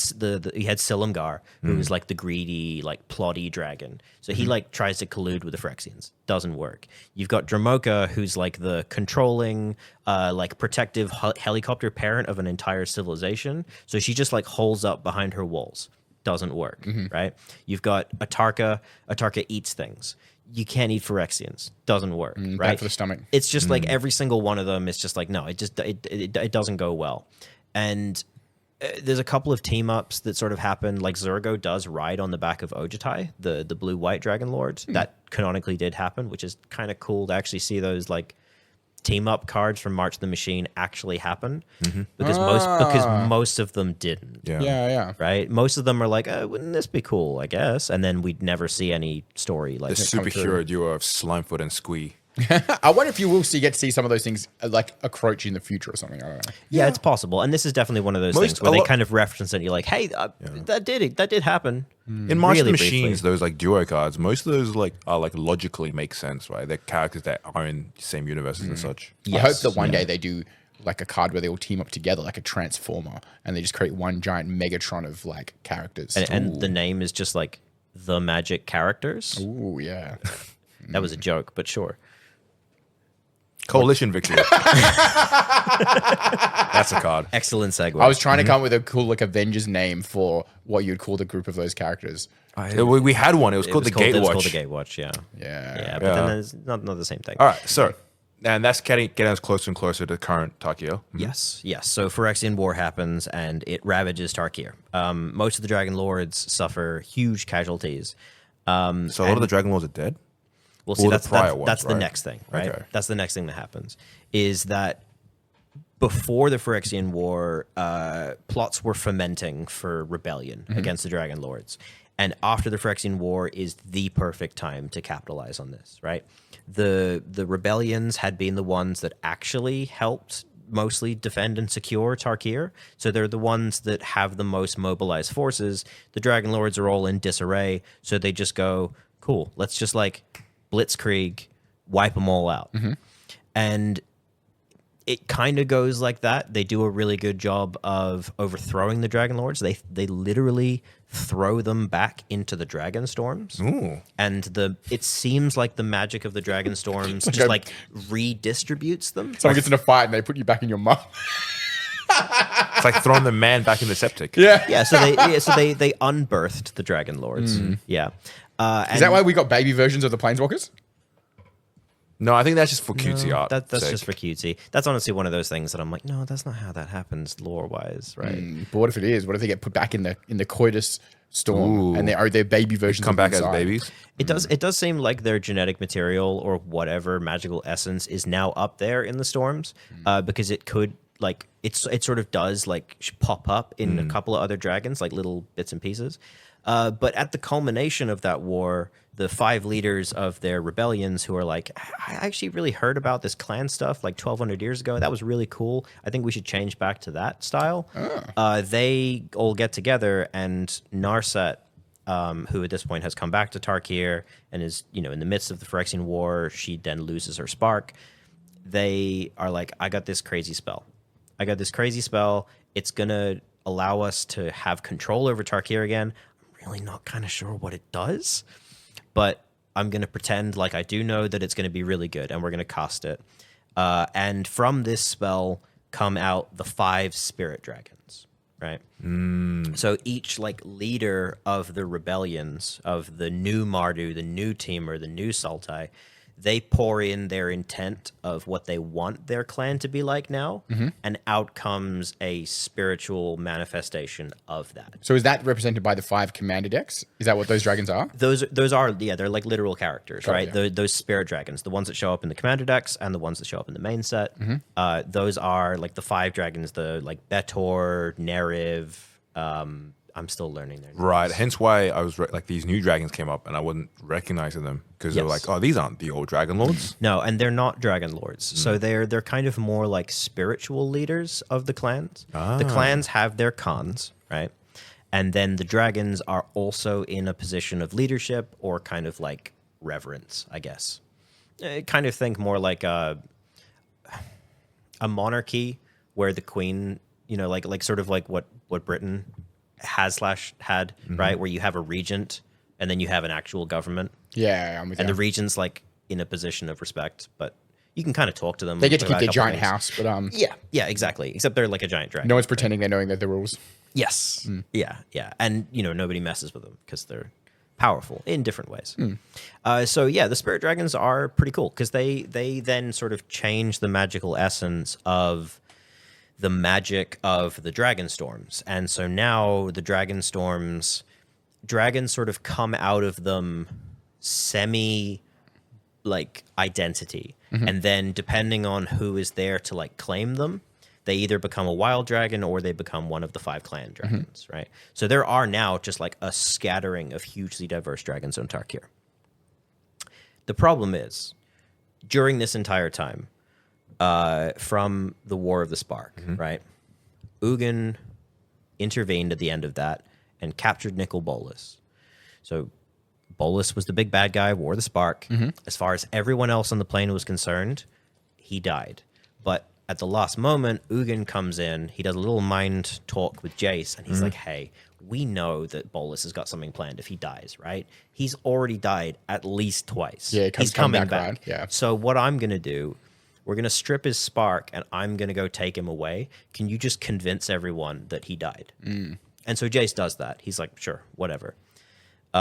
you had Silumgar, who was like the greedy, like plotty dragon. So he like tries to collude with the Phyrexians, doesn't work. You've got Dramoka, who's like the controlling, like protective helicopter parent of an entire civilization. So she just like holes up behind her walls, doesn't work, right? You've got Atarka. Atarka eats things. You can't eat Phyrexians, doesn't work, right? Bad for the stomach. It's just like every single one of them is just like, no, it doesn't go well. And there's a couple of team ups that sort of happen. Like Zurgo does ride on the back of Ojutai, the blue white dragon lords. That canonically did happen, which is kind of cool to actually see those like team up cards from March the Machine actually happen because most of them didn't. Yeah. Right? Most of them are like, oh, wouldn't this be cool, I guess? And then we'd never see any story like The superhero duo of Slimefoot and Squee. I wonder if you will get to see some of those things like encroach in the future or something. I don't know. Yeah, it's possible. And this is definitely one of those things where they kind of reference it. And you're like, hey, that did happen. In March really the Machines, briefly. those like duo cards, most of those like are like logically make sense, right? They're characters that are in the same universes and such. I hope that one day they do like a card where they all team up together like a Transformer and they just create one giant Megatron of like characters. And the name is just like the Magic Characters. Ooh, yeah. That was a joke, but sure. Coalition Victory. That's a card. Excellent segue. I was trying to come up with a cool like Avengers name for what you'd call the group of those characters. We had one. It was called the It was Gatewatch. called the Gatewatch, yeah. Yeah. But then it's not the same thing. All right, so and that's getting us closer and closer to current Tarkir. Yes. So Phyrexian War happens and it ravages Tarkir. Most of the Dragon Lords suffer huge casualties. So a lot of the Dragon Lords are dead? Well, see, Or the that's prior ones, the right? next thing, right? Okay. That's the next thing that happens is that before the Phyrexian War, plots were fermenting for rebellion against the Dragon Lords. And after the Phyrexian War is the perfect time to capitalize on this, right? The rebellions had been the ones that actually helped mostly defend and secure Tarkir. So they're the ones that have the most mobilized forces. The Dragon Lords are all in disarray. So they just go, cool, let's just like blitzkrieg, wipe them all out. And it kind of goes like that. They do a really good job of overthrowing the Dragon Lords. They literally throw them back into the Dragon Storms. Ooh. And it seems like the magic of the Dragon Storms like just a- like redistributes them. Someone gets in a fight and they put you back in your mum. It's like throwing the man back in the septic. Yeah, so they unbirthed the Dragon Lords. Yeah. Is that why we got baby versions of the Planeswalkers? No, I think that's just for cutesy art. That's sake. just for cutesy. That's honestly one of those things that I'm like, no, that's not how that happens lore-wise, right? But what if it is? What if they get put back in the coitus storm Ooh. and they're baby versions Come of back as inside? babies. It does seem like their genetic material or whatever magical essence is now up there in the storms, because it could like it sort of does like pop up in a couple of other dragons, like little bits and pieces. But at the culmination of that war, the 5 leaders of their rebellions who are like, I actually really heard about this clan stuff like 1,200 years ago. That was really cool. I think we should change back to that style. They all get together, and Narset, who at this point has come back to Tarkir and is, in the midst of the Phyrexian War, she then loses her spark. They are like, I got this crazy spell. It's going to allow us to have control over Tarkir again. I'm really not kind of sure what it does, but I'm going to pretend like I do know that it's going to be really good, and we're going to cast it. And from this spell come out the 5 spirit dragons, right? So each like leader of the rebellions, of the new Mardu, the new Temur, the new Sultai, they pour in their intent of what they want their clan to be like now, and out comes a spiritual manifestation of that. So is that represented by the 5 commander decks? Is that what those dragons are? Those are they're like literal characters, right? yeah. Those spirit dragons, the ones that show up in the commander decks and the ones that show up in the main set. Those are like the 5 dragons, the like Betor, Neriv. I'm still learning their names. Right. Hence why I was like these new dragons came up and I wasn't recognizing them because they were Yes. like, oh, these aren't the old Dragon Lords. No, and they're not dragon lords. So they're kind of more like spiritual leaders of the clans. The clans have their khans, right? And then the dragons are also in a position of leadership or kind of like reverence, I guess. Kind of think more like a monarchy where the queen, like sort of like what Britain had, right? Where you have a regent and then you have an actual government. Yeah, I'm with And you. the regent's like in a position of respect, but you can kind of talk to them. They get to keep about a their couple giant things. house, but Yeah, exactly. Except they're like a giant dragon. no one's pretending they knowing that the rules. Yes. Yeah. And, nobody messes with them because they're powerful in different ways. So, yeah, the spirit dragons are pretty cool because they then sort of change the magical essence of the magic of the dragon storms. And so now the dragon storms, dragons sort of come out of them semi like identity, and then depending on who is there to like claim them, they either become a wild dragon or they become one of the 5 clan dragons, right? So there are now just like a scattering of hugely diverse dragons on Tarkir. The problem is, during this entire time, from the War of the Spark, right? Ugin intervened at the end of that and captured Nicol Bolas. So Bolas was the big bad guy, wore the spark. As far as everyone else on the plane was concerned, he died. But at the last moment, Ugin comes in. He does a little mind talk with Jace, and he's like, hey, we know that Bolas has got something planned if he dies, right? He's already died at least twice. Yeah, he's coming back. right? Yeah. So what I'm going to do, we're going to strip his spark, and I'm going to go take him away. Can you just convince everyone that he died? And so Jace does that. He's like, sure, whatever.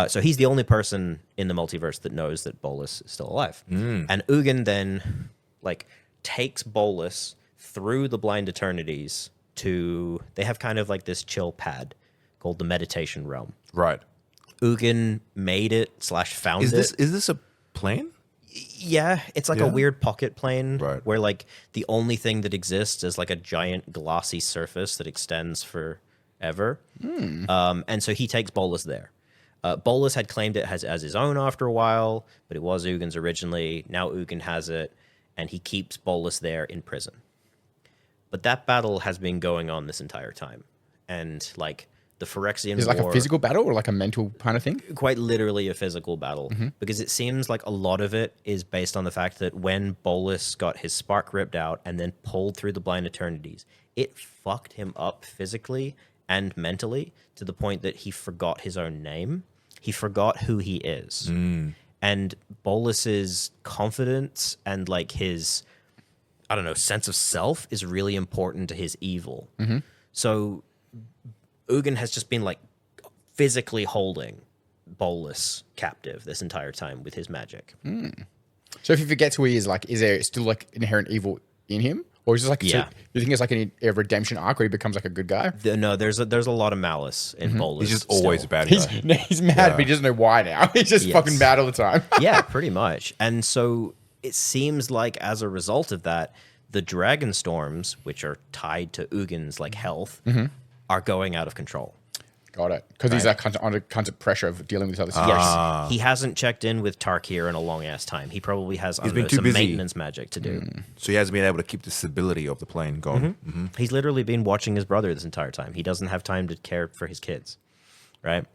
So he's the only person in the multiverse that knows that Bolas is still alive. And Ugin then like takes Bolas through the Blind Eternities to, they have kind of like this chill pad called the Meditation Realm. Right. Ugin made it / found Is it. this a plane? Yeah, it's like a weird pocket plane Right. where like the only thing that exists is like a giant glossy surface that extends forever. And so he takes Bolas there. Bolas had claimed it as his own after a while, but it was Ugin's originally. Now Ugin has it, and he keeps Bolas there in prison. But that battle has been going on this entire time. And like the Phyrexian Is it like War, a physical battle or like a mental kind of thing? quite literally a physical battle, because it seems like a lot of it is based on the fact that when Bolas got his spark ripped out and then pulled through the Blind Eternities, it fucked him up physically and mentally to the point that he forgot his own name. He forgot who he is. And Bolas's confidence and like his, I don't know, sense of self is really important to his evil. So Ugin has just been like physically holding Bolas captive this entire time with his magic. So if he forgets who he is, like, is there still like inherent evil in him? Or is it like, Yeah. so you think it's like a redemption arc where he becomes like a good guy? No, there's a lot of malice in Bolas. He's just always a still. bad He's, guy. he's mad, but he doesn't know why now. He's just Yes. fucking mad all the time. Yeah, pretty much. And so it seems like as a result of that, the dragon storms, which are tied to Ugin's like health, are going out of control. Got it. Because he's like under constant pressure of dealing with this other stuff. Yes, he hasn't checked in with Tarkir in a long ass time. He probably has been too some busy. maintenance magic to do. So he hasn't been able to keep the stability of the plane going. He's literally been watching his brother this entire time. He doesn't have time to care for his kids, right?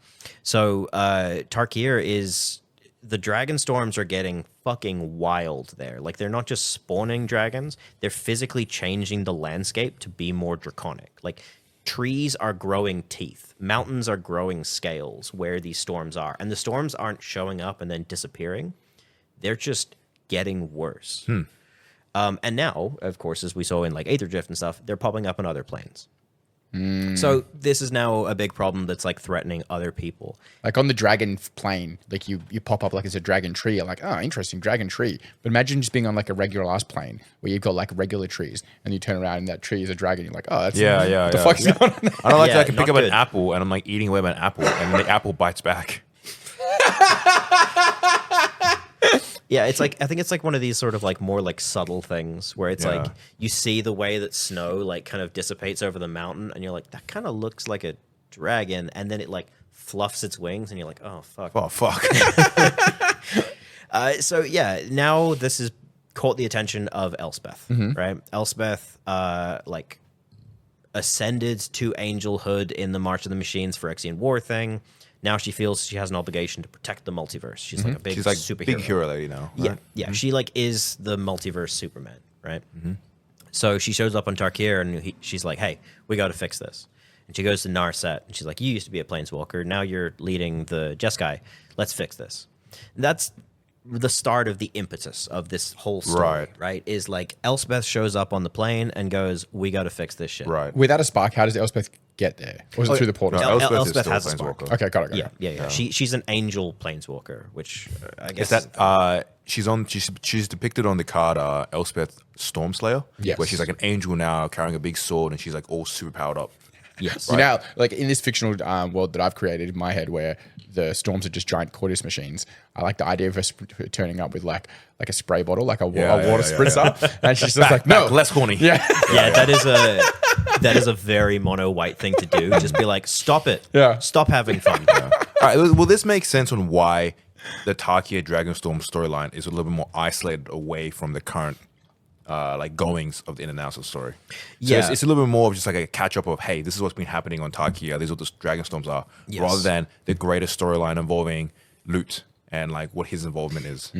So Tarkir is, the dragon storms are getting fucking wild there. Like they're not just spawning dragons; they're physically changing the landscape to be more draconic. Like trees are growing teeth, mountains are growing scales where these storms are, and the storms aren't showing up and then disappearing. They're just getting worse. And now, of course, as we saw in like Aether and stuff, they're popping up on other planes. So this is now a big problem that's like threatening other people. Like on the dragon plane, like you pop up like it's a dragon tree. You're like, oh, interesting, dragon tree. But imagine just being on like a regular ass plane where you've got like regular trees and you turn around and that tree is a dragon. You're like, oh, that's what the fuck is going on there? I don't like Yeah, that I can pick not up good. an apple and I'm like eating away my apple and the apple bites back. Yeah, it's like, I think it's like one of these sort of like more like subtle things where it's like you see the way that snow like kind of dissipates over the mountain and you're like, that kind of looks like a dragon, and then it like fluffs its wings and you're like, oh fuck. Oh, fuck. So yeah, now this has caught the attention of Elspeth, right? Elspeth like ascended to angelhood in the March of the Machines Phyrexian War thing. Now she feels she has an obligation to protect the multiverse. She's like a big She's like superhero. big hero lady now. Yeah, Right? yeah. She like is the multiverse Superman, right? So she shows up on Tarkir and she's like, "Hey, we got to fix this." And she goes to Narset and she's like, "You used to be a planeswalker. Now you're leading the Jeskai. Let's fix this." And that's the start of the impetus of this whole story, right? Is like Elspeth shows up on the plane and goes, "We got to fix this shit." Right. Without a spark, how does Elspeth get there? Or is it through the portal? No, Elspeth, Elspeth is still has a a spark. planeswalker. Okay, got it. Yeah. She's an angel planeswalker, which I guess Is that she's depicted on the card Elspeth Stormslayer? Yes. Where she's like an angel now carrying a big sword and she's like all super powered up. yes. You know, like in this fictional world that I've created in my head, where the storms are just giant Cordis machines. I like the idea of her turning up with like a spray bottle, like a water spritzer, and she's just like, no, less corny. Yeah, that is a very mono white thing to do. Just be like, stop it. Yeah. Stop having fun. All right, well, this makes sense on why the Tarkir Dragonstorm storyline is a little bit more isolated away from the current like goings of the in and outs of the story. So Yeah. it's a little bit more of just like a catch up of, hey, this is what's been happening on Tarkir. These are what the Dragonstorms are, Yes. rather than the greater storyline involving Lute and like what his involvement is.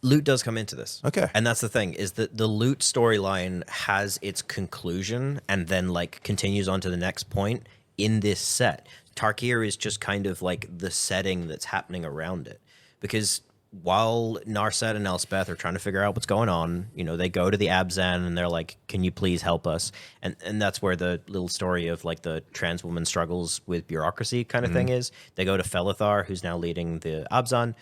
Loot does come into this. Okay. And that's the thing, is that the Loot storyline has its conclusion and then like continues on to the next point in this set. Tarkir is just kind of like the setting that's happening around it. Because while Narset and Elspeth are trying to figure out what's going on, you know, they go to the Abzan and they're like, can you please help us? And that's where the little story of like the trans woman struggles with bureaucracy kind of thing is. They go to Felithar, who's now leading the Abzan.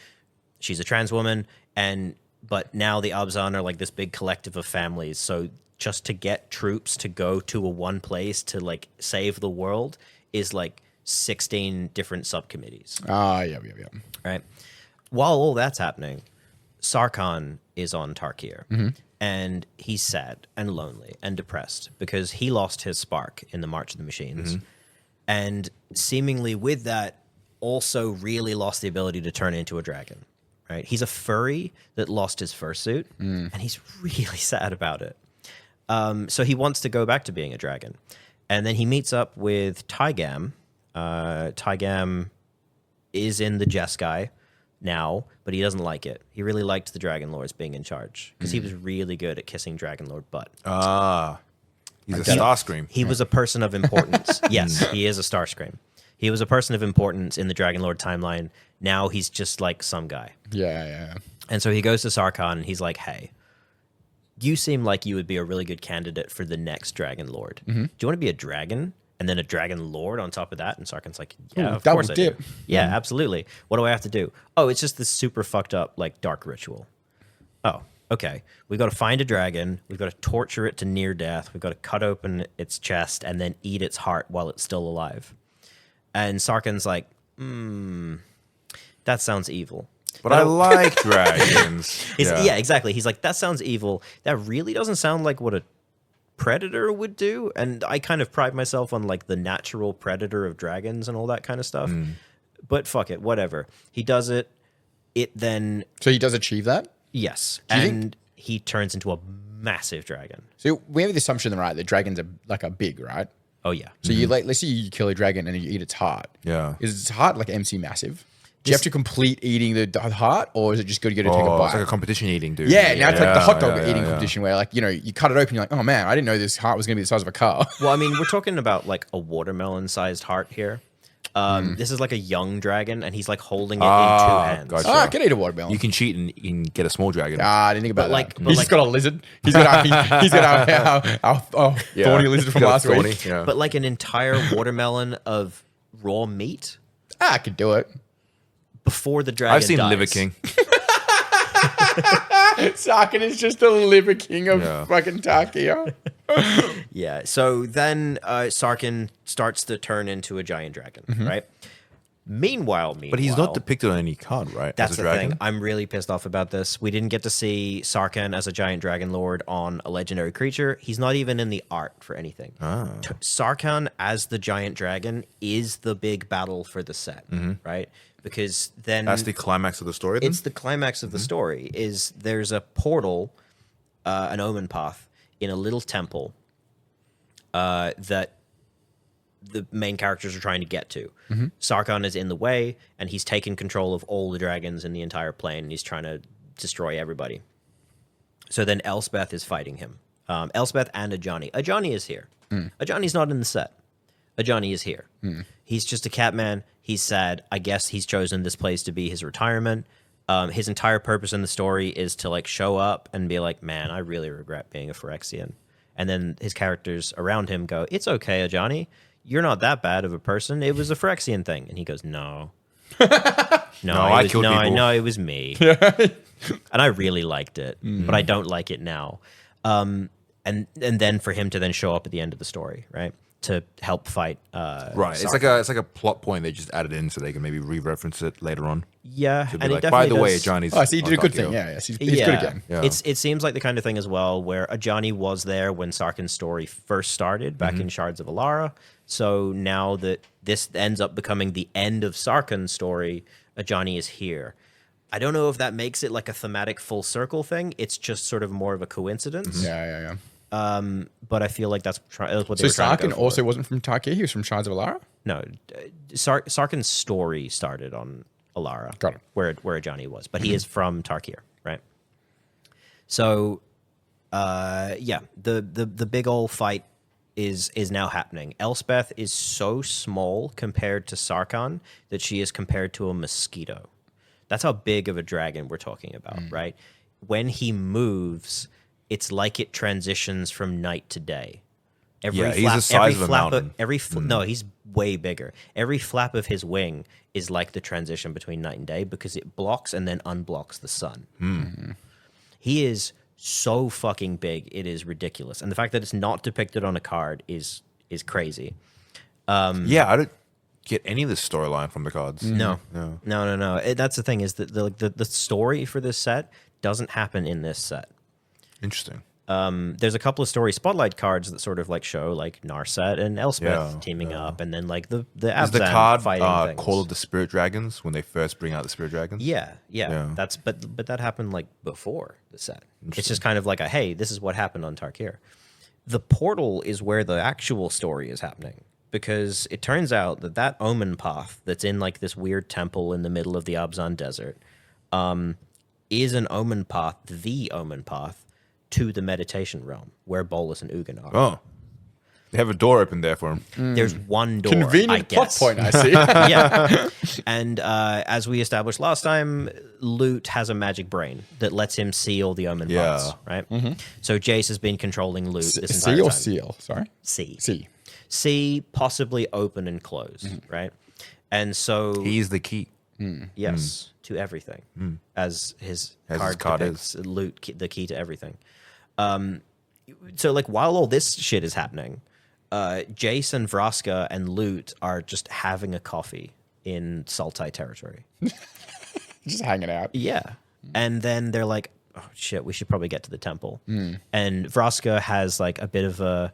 She's a trans woman, but now the Abzan are like this big collective of families. So just to get troops to go to a one place to like save the world is like 16 different subcommittees. yeah. Right. While all that's happening, Sarkhan is on Tarkir, and he's sad and lonely and depressed because he lost his spark in the March of the Machines, and seemingly with that also really lost the ability to turn into a dragon. Right? He's a furry that lost his fursuit, and he's really sad about it. So he wants to go back to being a dragon, and then he meets up with Tygam. Tygam is in the Jeskai now, but he doesn't like it. He really liked the Dragon Lords being in charge because he was really good at kissing Dragon Lord butt. He's a Starscream. He was a person of importance. Yes, he is a Starscream. He was a person of importance in the Dragon Lord timeline. Now he's just like some guy. Yeah. And so he goes to Sarkhan and he's like, hey, you seem like you would be a really good candidate for the next Dragon Lord. Do you want to be a dragon? And then a Dragon Lord on top of that? And Sarkhan's like, yeah, of course I do. dip. Yeah, absolutely. What do I have to do? Oh, it's just this super fucked up, like, dark ritual. Oh, okay. We've got to find a dragon. We've got to torture it to near death. We've got to cut open its chest and then eat its heart while it's still alive. And Sarkhan's like, that sounds evil. But I like dragons. Yeah, exactly. He's like, that sounds evil. That really doesn't sound like what a predator would do. And I kind of pride myself on like the natural predator of dragons and all that kind of stuff. But fuck it, whatever. He does it. It then... So he does achieve that? Yes. you And he turns into a massive dragon. So we have the assumption, right, that dragons are big, right? Oh, yeah. So you let's say you kill a dragon and you eat its heart. Yeah. Is its heart like MC massive? Do you have to complete eating the heart, or is it just good to get to take a bite? It's like a competition eating, dude. Yeah, now it's like the hot dog yeah, eating yeah. competition where, like, you know, you cut it open, you're like, oh man, I didn't know this heart was going to be the size of a car. Well, I mean, we're talking about like a watermelon-sized heart here. This is like a young dragon, and he's like holding it in two hands. gotcha. I can eat a watermelon. You can cheat and you can get a small dragon. I didn't think about But that. like- He's just got a lizard. He's got our thorny lizard from last Thorny, week. yeah. But like an entire watermelon of raw meat I could do it. before the dragon I've seen dies. Liver King. Sarkhan is just the liver king of Yeah. fucking Tarkir. Yeah. So then Sarkhan starts to turn into a giant dragon, right? Meanwhile, But he's not depicted on any card, right? That's as a the dragon? thing. I'm really pissed off about this. We didn't get to see Sarkhan as a giant dragon lord on a legendary creature. He's not even in the art for anything. Sarkhan as the giant dragon is the big battle for the set, right? Because then That's the climax of the story, then? it's the climax of the story. Is there's a portal, an omen path in a little temple that the main characters are trying to get to. Sarkhan is in the way, and he's taken control of all the dragons in the entire plane, and he's trying to destroy everybody. So then Elspeth is fighting him. Elspeth and Ajani. Ajani is here. Ajani's not in the set. Ajani is here. He's just a cat man. He's sad. I guess he's chosen this place to be his retirement. His entire purpose in the story is to like show up and be like, man, I really regret being a Phyrexian. And then his characters around him go, it's okay, Ajani. You're not that bad of a person. It was a Phyrexian thing. And he goes, no. I killed people. No, it was me. And I really liked it, but I don't like it now. And then for him to then show up at the end of the story, right? to help fight. Right. It's Sarkhan. like a plot point they just added in so they can maybe re-reference it later on. Yeah, To be and like, it by definitely the way, does- Johnny's. Oh, so he did a good Tarkir. thing. Yeah, yes, he's good again. Yeah. It seems like the kind of thing as well where Ajani was there when Sarkhan's story first started back in Shards of Alara. So now that this ends up becoming the end of Sarkhan's story, Ajani is here. I don't know if that makes it like a thematic full circle thing. It's just sort of more of a coincidence. Yeah. But I feel like that's what they So were trying to go Sarkhan for. also wasn't from Tarkir. He was from Shards of Alara. No, Sarkhan's story started on Alara. Got it. Where Ajani was, but he is from Tarkir, right? So, the big old fight is now happening. Elspeth is so small compared to Sarkhan that she is compared to a mosquito. That's how big of a dragon we're talking about, right? When he moves, it's like it transitions from night to day. Yeah, he's the size of a mountain. No, he's way bigger. Every flap of his wing is like the transition between night and day because it blocks and then unblocks the sun. He is so fucking big, it is ridiculous. And the fact that it's not depicted on a card is crazy. Yeah, I don't get any of the storyline from the cards. No. That's the thing is that the story for this set doesn't happen in this set. Interesting. There's a couple of story spotlight cards that sort of like show like Narset and Elspeth Yeah, teaming up, and then like the Is the Abzan card fighting things. Call of the Spirit Dragons when they first bring out the Spirit Dragons? Yeah. Yeah. That's but that happened like before the set. It's just kind of like a hey, this is what happened on Tarkir. The portal is where the actual story is happening because it turns out that Omen path that's in like this weird temple in the middle of the Abzan desert is an Omen path, the Omen path to the meditation realm where Bolus and Ugin are. Oh. They have a door open there for him. There's one door. Convenient I plot guess. point, I see. Yeah. And as we established last time, Lute has a magic brain that lets him see all the Omen Yeah. paths, right? So Jace has been controlling Lute this entire C or time. seal? Sorry. C. C. C, possibly open and close, right? And so He's the key. yes, to everything, as his As card, his card depicts, Lute, the key to everything. So like while all this shit is happening, Jace and Vraska and Lute are just having a coffee in Sultai territory. Just hanging out. Yeah. And then they're like, oh shit, we should probably get to the temple. And Vraska has like a bit of a,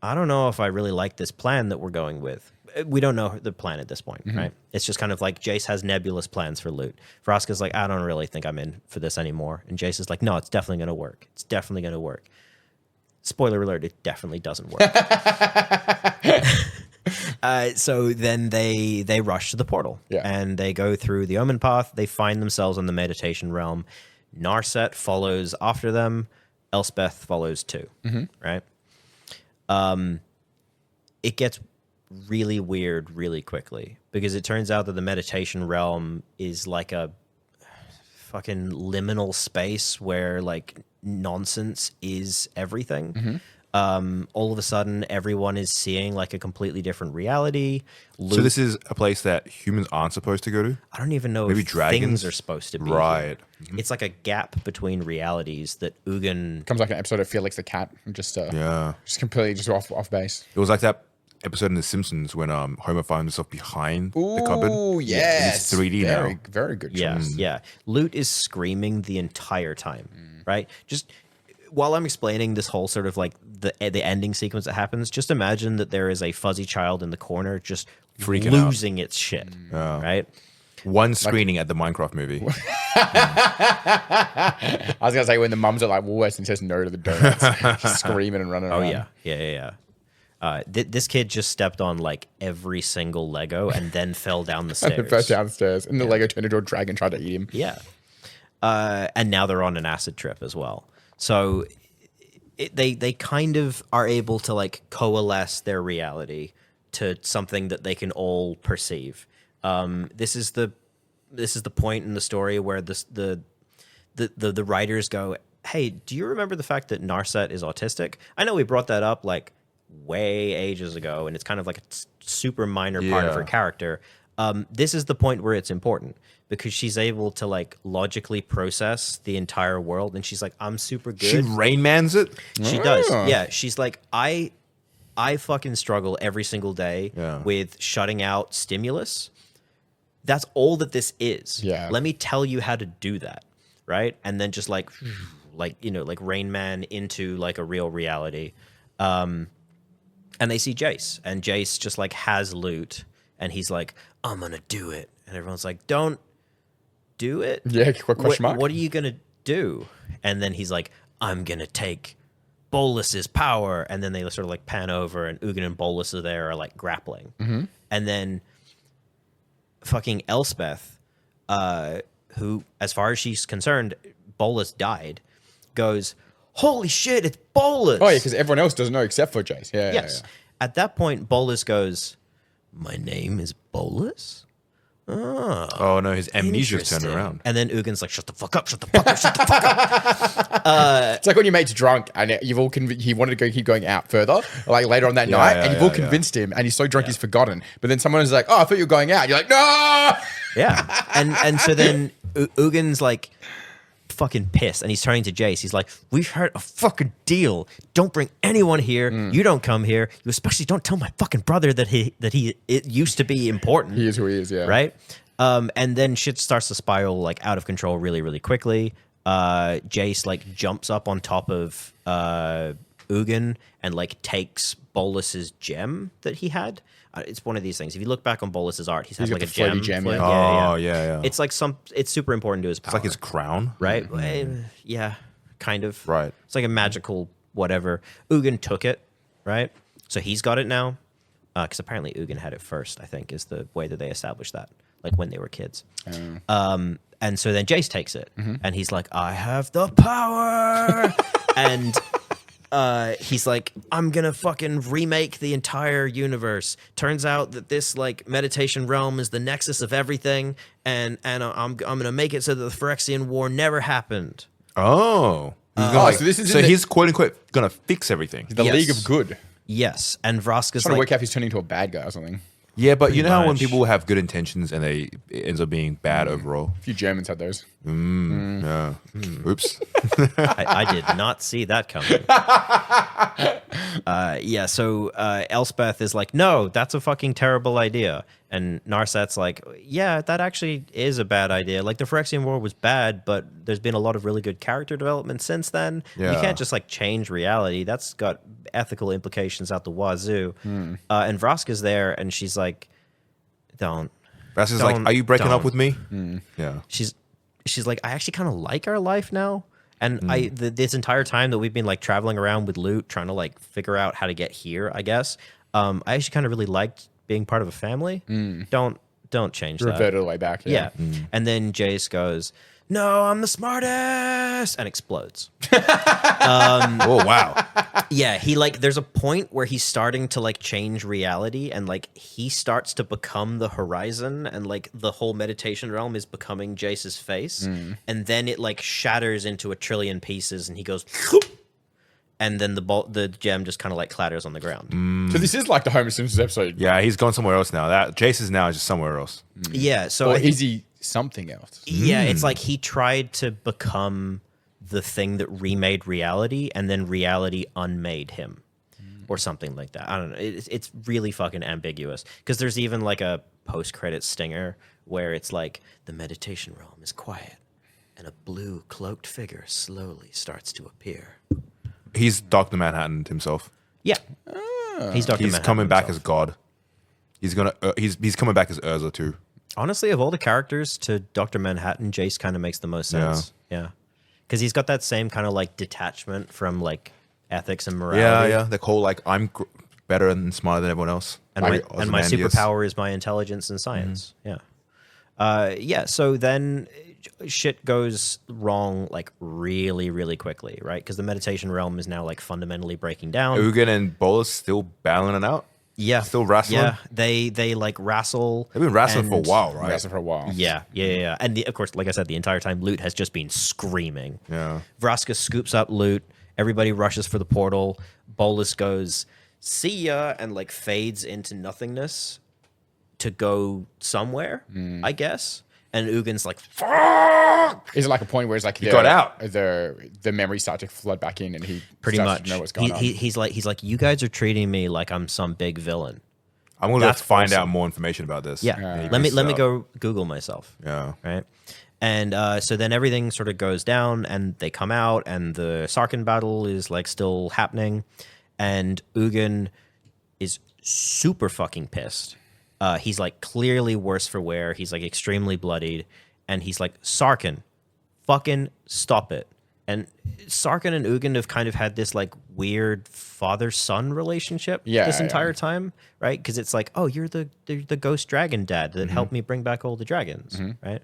I don't know if I really like this plan that we're going with. We don't know the plan at this point, right? It's just kind of like Jace has nebulous plans for Lute. Vraska's like, I don't really think I'm in for this anymore. And Jace is like, no, it's definitely going to work. It's definitely going to work. Spoiler alert, it definitely doesn't work. So then they rush to the portal. Yeah. And they go through the Omen path. They find themselves in the meditation realm. Narset follows after them. Elspeth follows too. Right? It gets really weird really quickly because it turns out that the meditation realm is like a fucking liminal space where like nonsense is everything. All of a sudden everyone is seeing like a completely different reality. So this is a place that humans aren't supposed to go to? I don't even know Maybe if dragons? things are supposed to be here. Right. It's like a gap between realities that Ugin Comes like an episode of Felix the Cat. Just Yeah. just completely just off base. It was like that episode in The Simpsons when Homer finds himself behind the cupboard. Oh, And yes. it's 3D very, now. Very good choice. Yeah, yeah. Lute is screaming the entire time, right? Just while I'm explaining this whole sort of like the ending sequence that happens, just imagine that there is a fuzzy child in the corner just Freaking losing its shit, right? One screening at the Minecraft movie. I was going to say when the mums are like Woolworths and says no to the donuts. Just screaming and running Oh around. yeah. This kid just stepped on like every single Lego and then fell down the The stairs. first downstairs. And the Lego turned into a dragon tried to eat him. Yeah. And now they're on an acid trip as well. So they kind of are able to like coalesce their reality to something that they can all perceive. This is the point in the story where the writers go, hey, do you remember the fact that Narset is autistic? I know we brought that up like way ages ago, and it's kind of like a super minor part of her Yeah. character. This is the point where it's important because she's able to like logically process the entire world, and she's like, I'm super good. She Rain Mans it? She does. Yeah. She's like, I I fucking struggle every single day with shutting out stimulus. That's all that this is. Yeah. Let me tell you how to do that, right? And then just like Rain Man into like a real reality. And they see Jace, and Jace just like has loot, and he's like, I'm gonna do it. And everyone's like, don't do it. Yeah, question mark. What are you gonna do? And then he's like, I'm gonna take Bolus's power. And then they sort of like pan over, and Ugin and Bolus are there, are like grappling. And then fucking Elspeth, who, as far as she's concerned, Bolus died, goes, holy shit, it's Bolus. Oh yeah, because everyone else doesn't know except for Jace. Yeah. Yes. Yeah. At that point, Bolus goes, my name is Bolus? Oh no, his amnesia's turned Interesting. around. And then Ugin's like, shut the fuck up, shut the fuck up, shut the fuck up. It's like when your mate's drunk and you've all he wanted to keep going out further, like later on that night, and you've all convinced him, and he's so drunk he's forgotten. But then someone is like, "Oh, I thought you were going out." You're like, "No!" Yeah. And so then Ugin's like fucking pissed, and he's turning to Jace. He's like, we've had a fucking deal. Don't bring anyone here. You don't come here. You especially don't tell my fucking brother that it used to be important. He is who he is. Yeah. Right? And then shit starts to spiral like out of control really, really quickly. Jace like jumps up on top of Ugin and like takes Bolus's gem that he had. It's one of these things. If you look back on Bolus's art, he's got like a the floaty gem, float- yeah. Oh, yeah. It's like it's super important to his power. It's like his crown. right? Yeah, kind of. Right. It's like a magical whatever. Ugin took it, right? So he's got it now. Because apparently Ugin had it first, I think, is the way that they established that, like when they were kids. And so then Jace takes it, and he's like, I have the power! And he's like, I'm gonna fucking remake the entire universe. Turns out that this like meditation realm is the nexus of everything, and I'm gonna make it so that the Phyrexian War never happened. Oh. He's gonna, so this is so in the- he's quote unquote gonna fix everything. The Yes. League of Good. Yes, and Vraska's Trying to like, work out if he's turning into a bad guy or something. Yeah, but you know how when much. people have good intentions and it ends up being bad overall? A few Germans had those. Yeah. Oops. I did not see that coming. Yeah, so Elspeth is like, no, that's a fucking terrible idea. And Narset's like, yeah, that actually is a bad idea. Like, the Phyrexian War was bad, but there's been a lot of really good character development since then. You Yeah. can't just, like, change reality. That's got ethical implications out the wazoo. And Vraska's there, and she's like, don't. That's just like, Don't- are you breaking don't. up with me? Yeah. She's like, I actually kind of like our life now. And this entire time that we've been like traveling around with loot, trying to like figure out how to get here, I guess, I actually kind of really liked being part of a family. Don't change that. Revert all the way back. Yeah. And then Jace goes, no, I'm the smartest, and explodes. Oh, wow. Yeah, he like there's a point where he's starting to like change reality, and like he starts to become the horizon, and like the whole meditation realm is becoming Jace's face, and then it like shatters into a trillion pieces, and he goes, and then the gem just kind of like clatters on the ground. So this is like the Homer Simpsons episode. Yeah, he's gone somewhere else now. That Jace is now just somewhere else. Yeah, so Or I think- is he something else? yeah, it's like he tried to become the thing that remade reality, and then reality unmade him, or something like that. I don't know. It's really fucking ambiguous, because there's even like a post-credit stinger where it's like the meditation realm is quiet, and a blue cloaked figure slowly starts to appear. He's Dr. Manhattan himself. Yeah, he's Dr. He's Manhattan coming back as himself. God. He's gonna. He's coming back as Urza too. Honestly, of all the characters, to Dr. Manhattan, Jace kind of makes the most sense. Yeah. Because he's got that same kind of like detachment from like ethics and morality. Yeah. The whole like I'm better and smarter than everyone else. And my Ozymandias. superpower is my intelligence and science. Yeah. So then shit goes wrong like really, really quickly, right? Because the meditation realm is now like fundamentally breaking down. Ugin and Bolus still battling it out. Yeah. Still wrestling? Yeah. They like wrestle. They've been wrestling for a and- while, right? Wrestling for a while. Yeah. And of course, like I said, the entire time Loot has just been screaming. Yeah. Vraska scoops up Loot. Everybody rushes for the portal. Bolus goes, see ya, and like fades into nothingness to go somewhere, I guess. and Ugin's like, fuck! Is it like a point where it's like got out. the memories start to flood back in, and he Pretty starts much. to know what's going on? He's like, you guys are treating me like I'm some big villain. I'm going to have to That's find out awesome. more information about this. Yeah. Let me go Google myself. Yeah. Right. And so then everything sort of goes down, and they come out, and the Sarkin battle is like still happening, and Ugin is super fucking pissed. He's like clearly worse for wear. He's like extremely bloodied, and he's like, Sarkin, fucking stop it. And Sarkin and Ugin have kind of had this like weird father-son relationship this entire time, right? Because it's like, oh, you're the ghost dragon dad that helped me bring back all the dragons, right?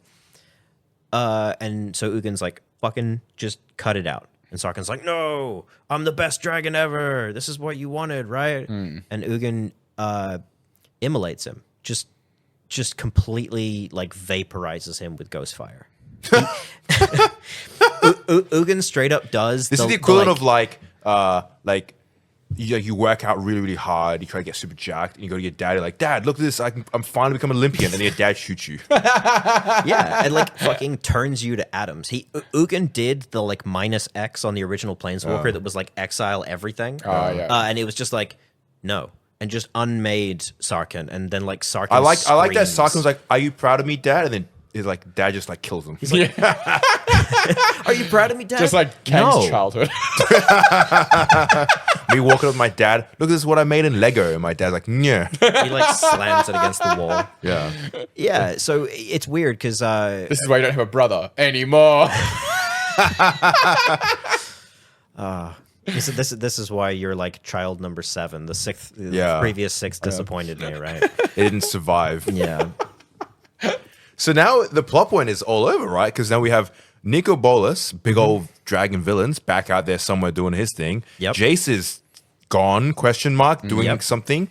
And so Ugin's like, fucking just cut it out. And Sarkin's like, no, I'm the best dragon ever. This is what you wanted, right? And Ugin immolates him, just completely like vaporizes him with ghost fire. Ugin straight up does. This is the equivalent of like you work out really, really hard. You try to get super jacked, and you go to your dad. You're like, Dad, look at this. I'm finally become an Olympian. And then your dad shoots you. Yeah, and like fucking turns you to atoms. Ugin did the like -X on the original Planeswalker that was like exile everything. And it was just like, no. And just unmade Sarkin. And then like Sarkin I like that screams. Sarkin was like, "Are you proud of me, Dad?" And then he's like, Dad just like kills him. He's like, are you proud of me, Dad? Just like Ken's No. childhood. Me walking up with my dad. Look, this is what I made in Lego. And my dad's like, "Yeah." He like slams it against the wall. Yeah. Yeah, so it's weird because This is why you don't have a brother anymore. this is why you're like child number 7. The sixth, Yeah. the previous 6 disappointed me, right? It didn't survive. Yeah. So now the plot point is all over, right? Because now we have Nico Bolas, big old dragon villains, back out there somewhere doing his thing. Yep. Jace is gone, doing something.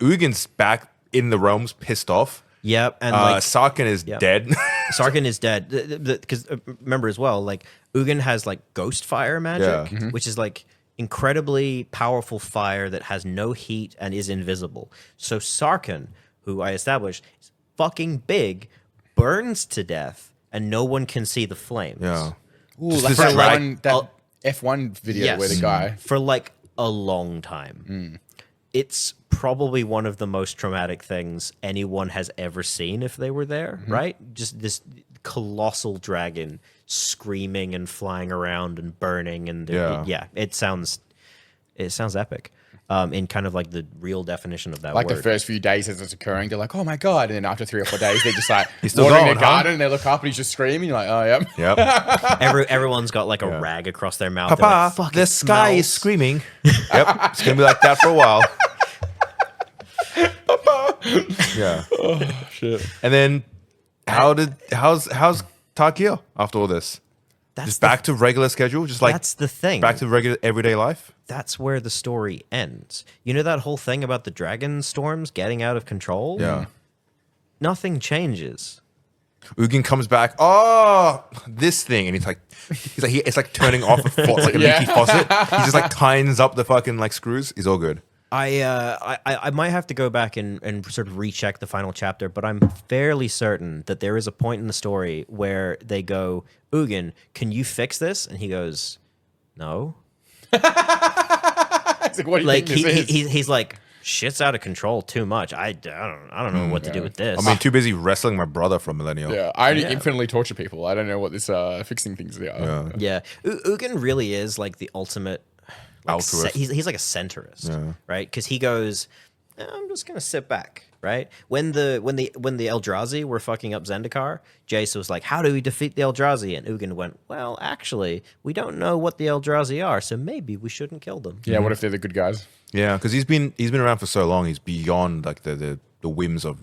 Ugin's back in the realms, pissed off. Yep, and like Sarkin is dead. Sarkin is dead because remember as well, like Ugin has like ghost fire magic, which is like incredibly powerful fire that has no heat and is invisible. So Sarkin, who I established is fucking big, burns to death, and no one can see the flames. Yeah. Ooh, Just like this that F1 video Yes. where the guy. For like a long time. It's probably one of the most traumatic things anyone has ever seen if they were there, right? Just this colossal dragon screaming and flying around and burning, and it sounds epic. In kind of like the real definition of that Like word. the first few days as it's occurring, they're like, "Oh my god!" And then after 3 or 4 days, they're just like still watering going, their garden, and they look up and he's just screaming. You're like, "Oh yeah." Yep. Everyone's got like a rag across their mouth. They're Papa, like, "Fuck, the it sky is smells." screaming. Yep. It's going to be like that for a while. Yeah. Oh shit. And then how's Tarkir after all this? That's Just the- back to regular schedule? Just like That's the thing. back to regular everyday life? That's where the story ends. You know that whole thing about the dragon storms getting out of control? Yeah. Nothing changes. Ugin comes back. Oh, this thing, and it's like turning off like a leaky faucet. He just like tightens up the fucking like screws. He's all good. I might have to go back and sort of recheck the final chapter, but I'm fairly certain that there is a point in the story where they go, Ugin, can you fix this? And he goes, no. It's like, what do you Like think this is? he's like, shit's out of control too much. I don't know what to do with this. I mean, too busy wrestling my brother for a millennial. Yeah, I only infinitely torture people. I don't know what this fixing things are. Yeah, Ugin really is like the ultimate. Like, Altruist. he's like a centrist, right? Because he goes, I'm just gonna sit back, right? When the Eldrazi were fucking up Zendikar, Jace was like, how do we defeat the Eldrazi? And Ugin went, well, actually, we don't know what the Eldrazi are, so maybe we shouldn't kill them. Yeah, what if they're the good guys? Yeah, because he's been around for so long. He's beyond like the whims of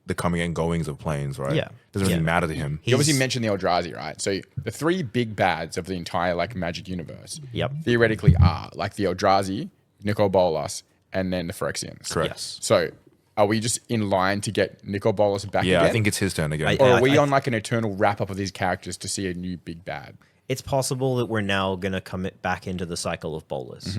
the coming and goings of planes, right? Yeah. Doesn't really matter to him. He obviously mentioned the Eldrazi, right? So the 3 big bads of the entire like Magic universe, Yep. theoretically are like the Eldrazi, Nicol Bolas, and then the Phyrexians. Correct. Yes. So are we just in line to get Nicol Bolas back Yeah, again? I think it's his turn again. Or Yeah, are we I- on like an eternal wrap up of these characters to see a new big bad? It's possible that we're now gonna come back into the cycle of Bolas.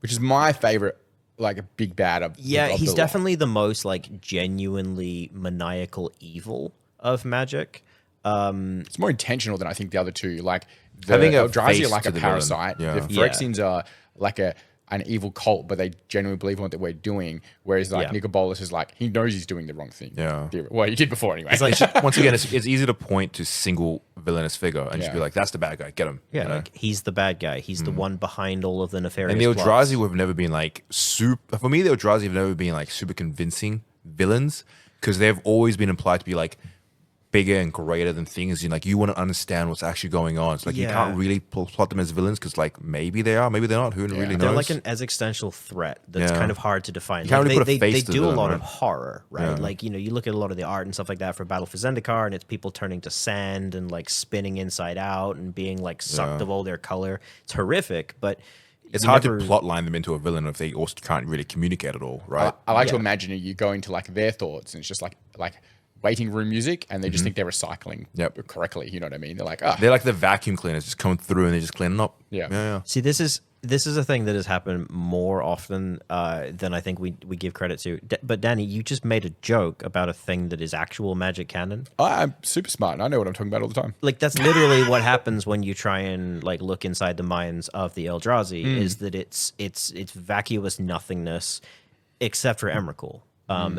Which is my favorite, like a big bad of. Yeah, of he's the lot. definitely the most like genuinely maniacal evil of magic. It's more intentional than I think the other two. Like the Having a Eldrazi face are like to a the villain. parasite. Yeah. The Phyrexians are like an evil cult, but they genuinely believe in what we're doing. Whereas like Yeah. Nicobolus is like, he knows he's doing the wrong thing. Yeah. Well, he did before anyway. Once again, it's easy to point to single villainous figure and just be Yeah. like, that's the bad guy, get him. Yeah, you know? like he's the bad guy. He's the one behind all of the nefarious And the plots. Eldrazi have never been like super. For me, the Eldrazi have never been like super convincing villains because they've always been implied to be like bigger and greater than things. You want to understand what's actually going on. It's like you Yeah. can't really plot them as villains because like maybe they are, maybe they're not. Who really knows? They're like an existential threat that's Yeah. kind of hard to define. You can't Like, really put a they face to do a them, lot right? of horror, right? Yeah. Like, you look at a lot of the art and stuff like that for Battle for Zendikar, and it's people turning to sand and like spinning inside out and being like sucked Yeah. of all their color. It's horrific, but It's you hard never- to plot line them into a villain if they also can't really communicate at all, right? I like to Yeah. imagine you go into like their thoughts and it's just like waiting room music and they just think they're recycling Yep. correctly. You know what I mean? They're like, oh, They're like the vacuum cleaners just coming through and they're just cleaning up. Yeah. Yeah. See, this is a thing that has happened more often than I think we give credit to. But Danny, you just made a joke about a thing that is actual magic canon. I'm super smart and I know what I'm talking about all the time. Like that's literally what happens when you try and like look inside the minds of the Eldrazi. Is that it's vacuous nothingness, except for Emrakul.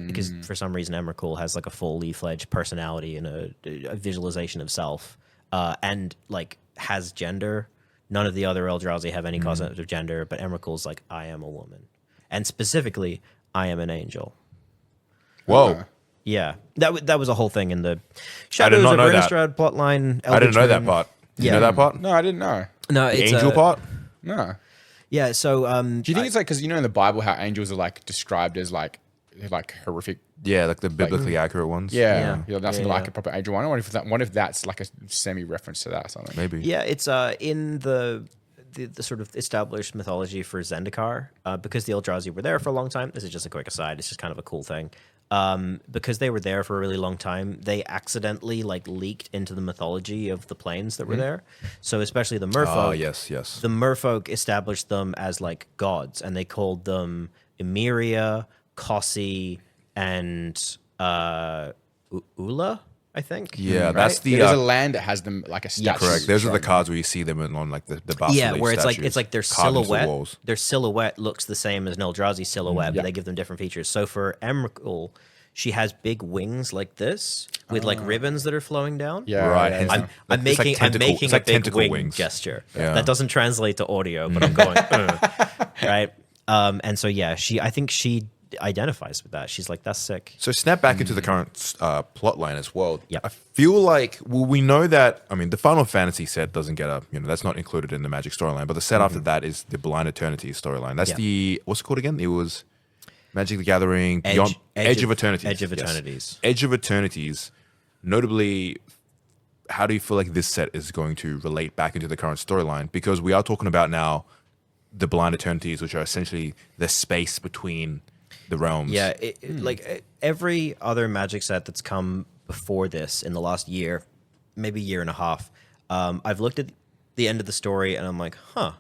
Because for some reason Emrakul has like a fully fledged personality and a visualization of self, and like has gender. None of the other Eldrazi have any concept of gender, but Emrakul's like, I am a woman, and specifically, I am an angel. Whoa. Yeah, that was a whole thing in the Shadows not of know that. Innistrad plotline. I didn't know that Eldritch part. Did you Yeah. know that part? No, I didn't know. No, The it's angel part? No. Yeah, so Do you think it's like, because in the Bible how angels are like described as like horrific? Yeah, like the biblically accurate ones. Yeah, nothing Yeah, like yeah. a proper angel one. I wonder if that's like a semi-reference to that or something. Maybe. Yeah, it's in the sort of established mythology for Zendikar, because the Eldrazi were there for a long time. This is just a quick aside. It's just kind of a cool thing. Because they were there for a really long time, they accidentally like leaked into the mythology of the planes that were there. So especially the Merfolk. Oh, yes, yes. The Merfolk established them as like gods, and they called them Emeria, Kossi, and Ula, I think. Yeah, Right? that's the There's a land that has them like a statue. correct. Those are the showing cards where you see them on like the bas Yeah, relief where it's statues like their carved into the silhouette. walls. Their silhouette looks the same as an Eldrazi silhouette, Yeah. but they give them different features. So for Emrakul, she has big wings like this with like ribbons that are flowing down. Yeah, Right, yeah, hence yeah. the- I'm It's making like tentacle- I'm making it's like a big tentacle wing wings. gesture. Yeah. That doesn't translate to audio, but I'm going right. And so yeah, I think she identifies with that. She's like, that's sick. So snap back into the current plot line as well. Yep. I feel like, well, we know that, I mean, the Final Fantasy set doesn't get that's not included in the Magic storyline, but the set after that is the Blind Eternity storyline. That's Yeah. what's it called again? It was Magic the Gathering, Beyond, Edge of Eternities. Edge of Yes. Eternities. Edge of Eternities. Notably, how do you feel like this set is going to relate back into the current storyline? Because we are talking about now the Blind Eternities, which are essentially the space between the realms. Yeah, like every other Magic set that's come before this in the last year, maybe year and a half, I've looked at the end of the story and I'm like, I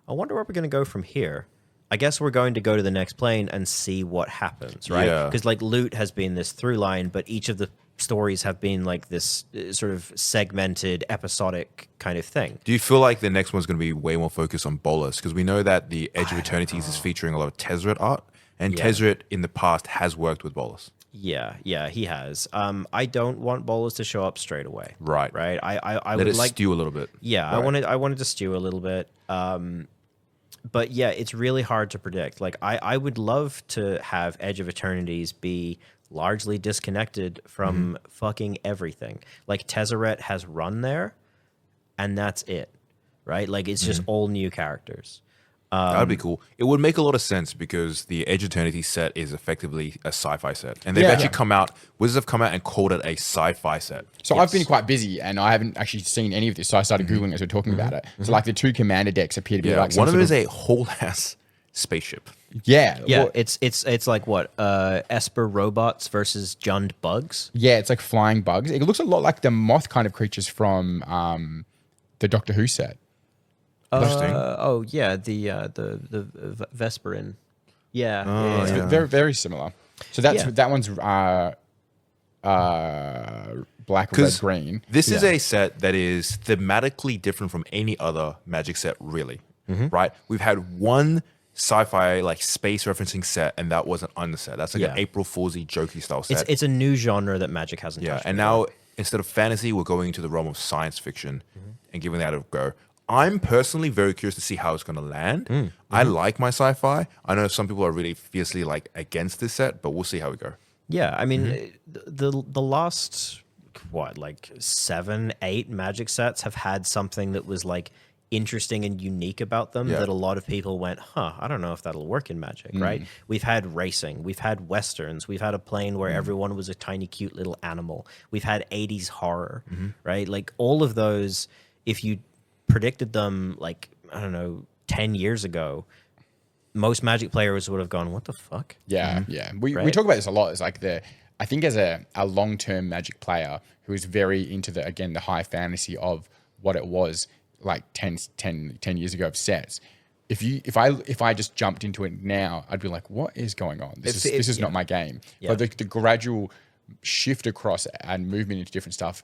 wonder where we're going to go from here. I guess we're going to go to the next plane and see what happens, right? Yeah. Because like loot has been this through line, but each of the stories have been like this sort of segmented, episodic kind of thing. Do you feel like the next one's going to be way more focused on Bolas? Because we know that the Edge of Eternities is featuring a lot of Tezzeret art, and Yeah. Tezzeret in the past has worked with Bolas. Yeah, he has. I don't want Bolas to show up straight away. Right. I Let would it like stew a little bit. Yeah, I wanted to stew a little bit. But yeah, it's really hard to predict. Like I would love to have Edge of Eternities be largely disconnected from fucking everything. Like Tezzeret has run there, and that's it. Right? Like it's just all new characters. That'd be cool. It would make a lot of sense because the Edge of Eternity set is effectively a sci-fi set, and they've Yeah. actually Wizards have come out and called it a sci-fi set. So I've been quite busy and I haven't actually seen any of this. So I started Googling as we're talking about it. So like the two commander decks appear to be Yeah, like some one of them sort is a whole ass spaceship. Yeah. Yeah, well, it's like what? Esper robots versus Jund bugs? yeah, it's like flying bugs. It looks a lot like the moth kind of creatures from the Doctor Who set. Interesting. Oh yeah, the Vesperin. Yeah. Oh, It's yeah. very, very similar. So that's Yeah. that one's black, red, green. This is a set that is thematically different from any other Magic set, really. Right? We've had one sci-fi like space referencing set, and that wasn't on the set. That's like an April Foolsy jokey style set. It's a new genre that Magic hasn't touched. And before. now instead of fantasy, we're going into the realm of science fiction and giving that a go. I'm personally very curious to see how it's going to land. I like my sci-fi. I know some people are really fiercely like against this set, but we'll see how we go. Yeah, I mean, the last like 7, 8 Magic sets have had something that was like interesting and unique about them that a lot of people went, I don't know if that'll work in Magic, right? We've had racing, we've had westerns, we've had a plane where everyone was a tiny cute little animal, we've had 80s horror, right? Like all of those, if you predicted them like, I don't know, 10 years ago, most Magic players would have gone, what the fuck? Yeah, we talk about this a lot. It's like I think as a long-term Magic player who is very into the high fantasy of what it was like 10 years ago of sets. If I just jumped into it now, I'd be like, what is going on? This is not my game. Yeah. But the gradual shift across and movement into different stuff,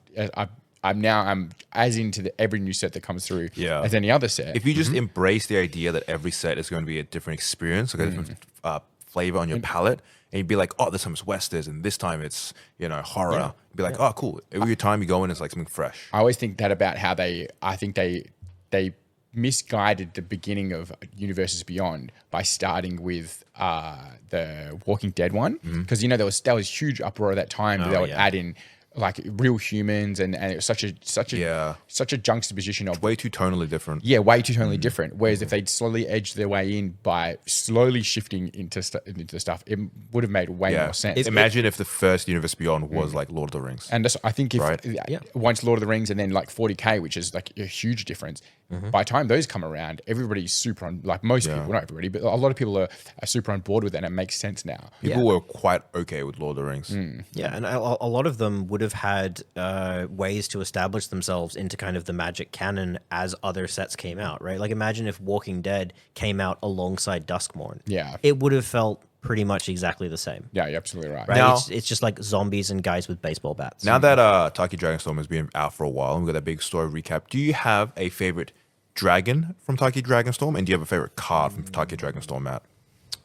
I'm as into every new set that comes through as any other set. If you just embrace the idea that every set is going to be a different experience, like a different flavor on your palette, and you'd be like, oh, this time it's westerns, and this time it's horror. Yeah. You'd be like, oh, cool. Every time you go in, it's like something fresh. I always think that about how I think they misguided the beginning of Universes Beyond by starting with the Walking Dead one, because there was huge uproar at that time that they would add in like real humans, and it was such a juxtaposition of Way too tonally different. Yeah, way too totally different. Whereas if they'd slowly edged their way in by slowly shifting into the stuff, it would have made way more sense. Imagine if the first Universe Beyond was like Lord of the Rings. And I think if Right. once Lord of the Rings and then like 40K, which is like a huge difference, by the time those come around, everybody's super on, like most people, not everybody, but a lot of people are super on board with it, and it makes sense now. People were quite okay with Lord of the Rings. Yeah, and a lot of them would have had ways to establish themselves into kind of the Magic canon as other sets came out, right? Like imagine if Walking Dead came out alongside Duskmourn. Yeah. It would have felt pretty much exactly the same. Yeah, you're absolutely right. Right? Now- It's just like zombies and guys with baseball bats. Now that Tarkir Dragonstorm has been out for a while, and we've got that big story recap, do you have a favorite dragon from Tarkir Dragonstorm? And do you have a favorite card from Tarkir Dragonstorm, Matt?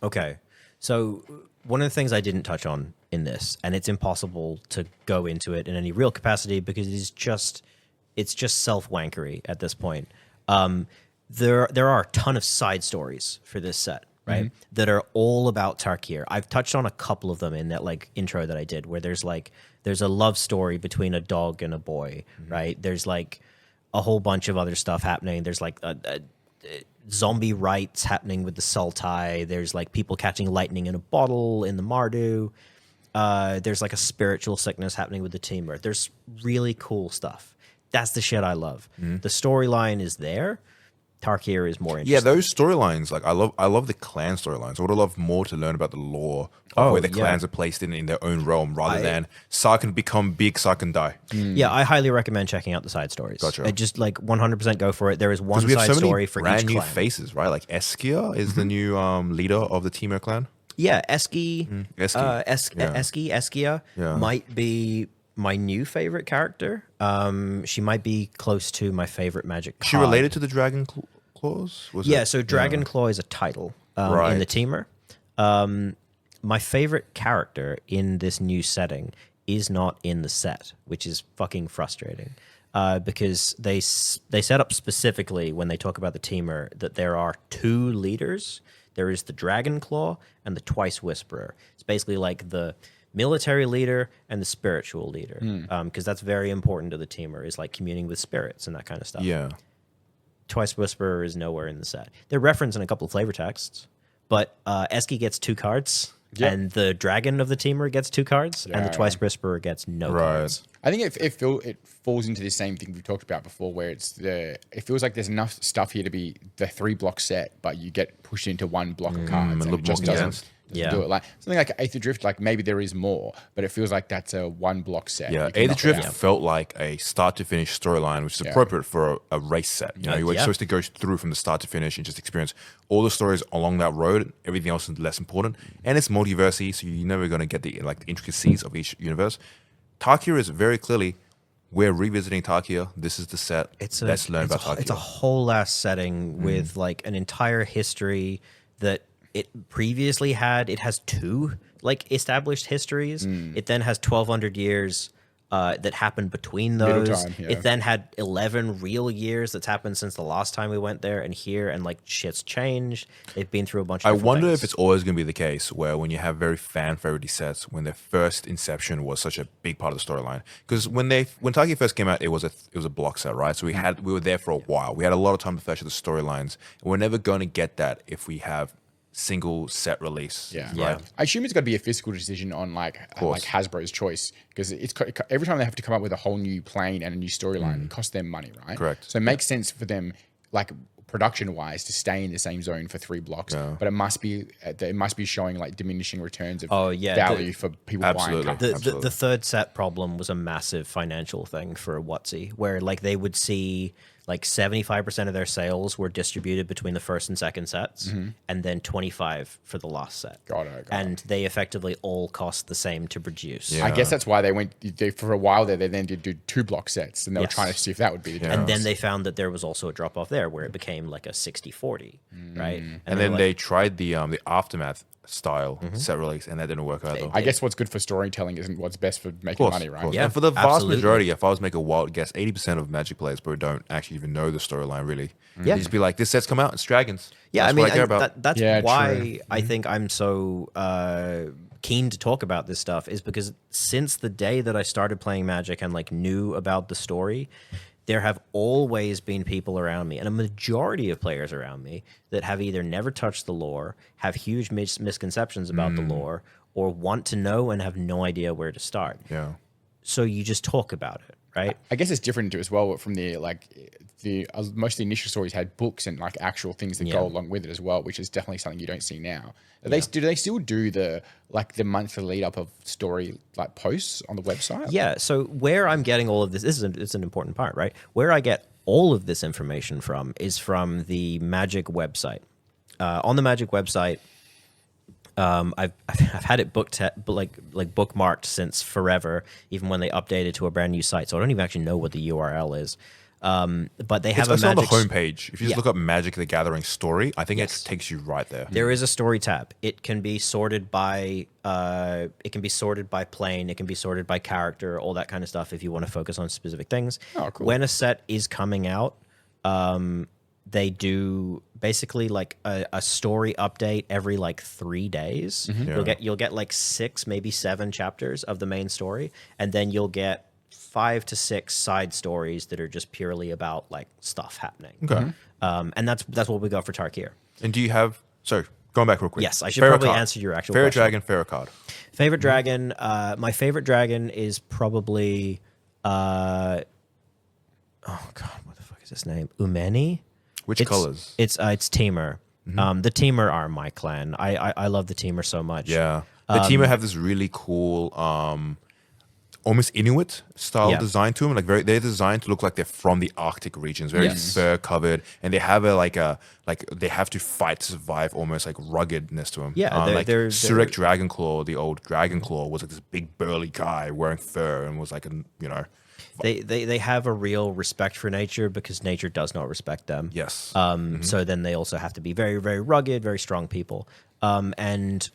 Okay. So one of the things I didn't touch on in this, and it's impossible to go into it in any real capacity because it's just self-wankery at this point. There are a ton of side stories for this set, right? That are all about Tarkir. I've touched on a couple of them in that like intro that I did, where there's a love story between a dog and a boy, right? There's like a whole bunch of other stuff happening. There's like a zombie rites happening with the Sultai. There's like people catching lightning in a bottle in the Mardu. There's like a spiritual sickness happening with the Temur. There's really cool stuff. That's the shit I love. The storyline is there. Tarkir is more interesting. Yeah, those storylines, like I love the clan storylines. I would have loved more to learn about the lore of where the clans are placed in their own realm, rather than Sarkhan become big, Sarkhan die. Yeah, I highly recommend checking out the side stories. Gotcha. Just like 100% go for it. There is one Because we have side so many story for brand each new clan. faces, right? Like Eskia is the new leader of the Temur clan. Yeah, Eskia Yeah. might be my new favorite character. She might be close to my favorite Magic card. Is she related to the Dragon Claws? So Dragon Claw is a title in the Temur. My favorite character in this new setting is not in the set, which is fucking frustrating. Because they set up specifically when they talk about the Temur that there are 2 leaders. There is the Dragon Claw and the Twice Whisperer. It's basically like the military leader and the spiritual leader, because that's very important to the Temur, is like communing with spirits and that kind of stuff. Yeah. Twice Whisperer is nowhere in the set. They're referenced in a couple of flavor texts, but Eski gets 2 cards, and the Dragon of the Temur gets 2 cards, and the Twice Whisperer gets no cards. I think it falls into the same thing we've talked about before, where it feels like there's enough stuff here to be the 3-block set, but you get pushed into 1 block of cards, and it just doesn't do it. Like something like Aether Drift, like maybe there is more, but it feels like that's a 1-block set. Yeah, You can Aether knock it Drift out. felt like a start to finish storyline, which is appropriate for a race set. You know, you were supposed to go through from the start to finish and just experience all the stories along that road. Everything else is less important, and it's multiversey, so you're never going to get the intricacies of each universe. Tarkir is very clearly we're revisiting Tarkir. This is the set. Let's learn about Tarkir. It's a whole ass setting with like an entire history that it previously had. It has 2 like established histories. It then has 1,200 years that happened between Middle those. time, yeah. It then had 11 real years that's happened since the last time we went there and here, and like shit's changed. They've been through a bunch of I different wonder things. if it's always going to be the case where when you have very fan favorite sets, when their first inception was such a big part of the storyline. Because when Tarkir first came out, it was a block set, right? So we were there for a while. We had a lot of time to flesh out the storylines. And we're never going to get that if we have single set release. Yeah. Yeah. I assume it's got to be a fiscal decision on like Hasbro's choice, because every time they have to come up with a whole new plane and a new storyline, it costs them money, right? Correct. So it makes sense for them, like production wise, to stay in the same zone for 3 blocks. Yeah. But it must be showing like diminishing returns of the- for people Absolutely. buying. The third set problem was a massive financial thing for WotC, where like they would see like 75% of their sales were distributed between the first and second sets, and then 25 for the last set. Got it. And they effectively all cost the same to produce. Yeah. I guess that's why for a while there, they then did do 2 block sets, and they were Yes. trying to see if that would be the And difference. then they found that there was also a drop off there where it became like a 60-40, right? And they then were they like, tried the Aftermath style set release, and that didn't work either. I guess what's good for storytelling isn't what's best for making money, right? Course. Yeah, And for the vast absolutely. majority, if I was to make a wild guess, 80% of Magic players probably don't actually even know the storyline really. Yeah. They just be like, this set's come out, it's dragons. Yeah, That's I mean, what I care and about. that's Yeah, why true. I think I'm so keen to talk about this stuff, is because since the day that I started playing Magic and like knew about the story, there have always been people around me, and a majority of players around me, that have either never touched the lore, have huge misconceptions about the lore, or want to know and have no idea where to start. Yeah. So you just talk about it, right? I guess it's different too as well from the most of the initial stories had books and like actual things that Yeah. go along with it as well, which is definitely something you don't see now. Do they still do the monthly lead up of story like posts on the website? Yeah. So where I'm getting all of this is it's an important part, right? Where I get all of this information from is from the Magic website. On the Magic website, I've had it bookmarked since forever, even when they updated to a brand new site. So I don't even actually know what the URL is. But they have It's a on the Magic homepage. If you just Yeah. look up Magic the Gathering story, I think Yes. it takes you right there. There is a story tab. It can be sorted by plane. It can be sorted by character, all that kind of stuff. If you want to focus on specific things. Oh, cool. When a set is coming out, they do basically like a story update every like 3 days. Yeah. You'll get like 6, maybe 7 chapters of the main story, and then you'll get 5 to 6 side stories that are just purely about like stuff happening. Okay. And that's what we got for Tarkir. And do you have, sorry, going back real quick. Yes, I should Favorite probably card. answer your actual favorite question. dragon, favorite card. Favorite dragon. My favorite dragon is probably. Oh God, what the fuck is his name? Umeni. Which It's- colors? It's Temur. The Temur are my clan. I love the Temur so much. Yeah. The team have this really cool, almost Inuit style Yeah. design to them. Like they're designed to look like they're from the Arctic regions, very Yes. fur covered, and they have they have to fight to survive, almost like ruggedness to them. Yeah, like they're- Surek Dragonclaw, the old Dragonclaw, was like this big burly guy wearing fur and was like They have a real respect for nature because nature does not respect them. yes. So then they also have to be very, very rugged, very strong people. And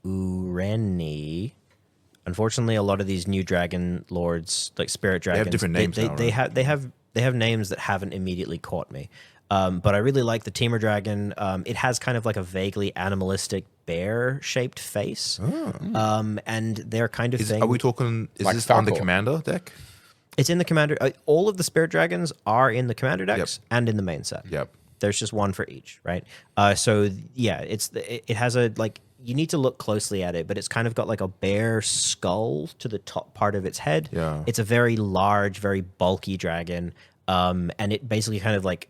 Ureni, unfortunately, a lot of these new dragon lords, like spirit dragons, different names now, they right? have names that haven't immediately caught me. But I really like the Temur dragon. It has kind of like a vaguely animalistic bear-shaped face, and they're kind of thing. Are we talking? Is Like this on the Falcor. commander deck? It's in the commander. All of the spirit dragons are in the commander decks and in the main set. Yep. There's just one for each, right? So yeah, it has a like. You need to look closely at it, but it's kind of got like a bear skull to the top part of its head. Yeah. It's a very large, very bulky dragon, and it basically kind of like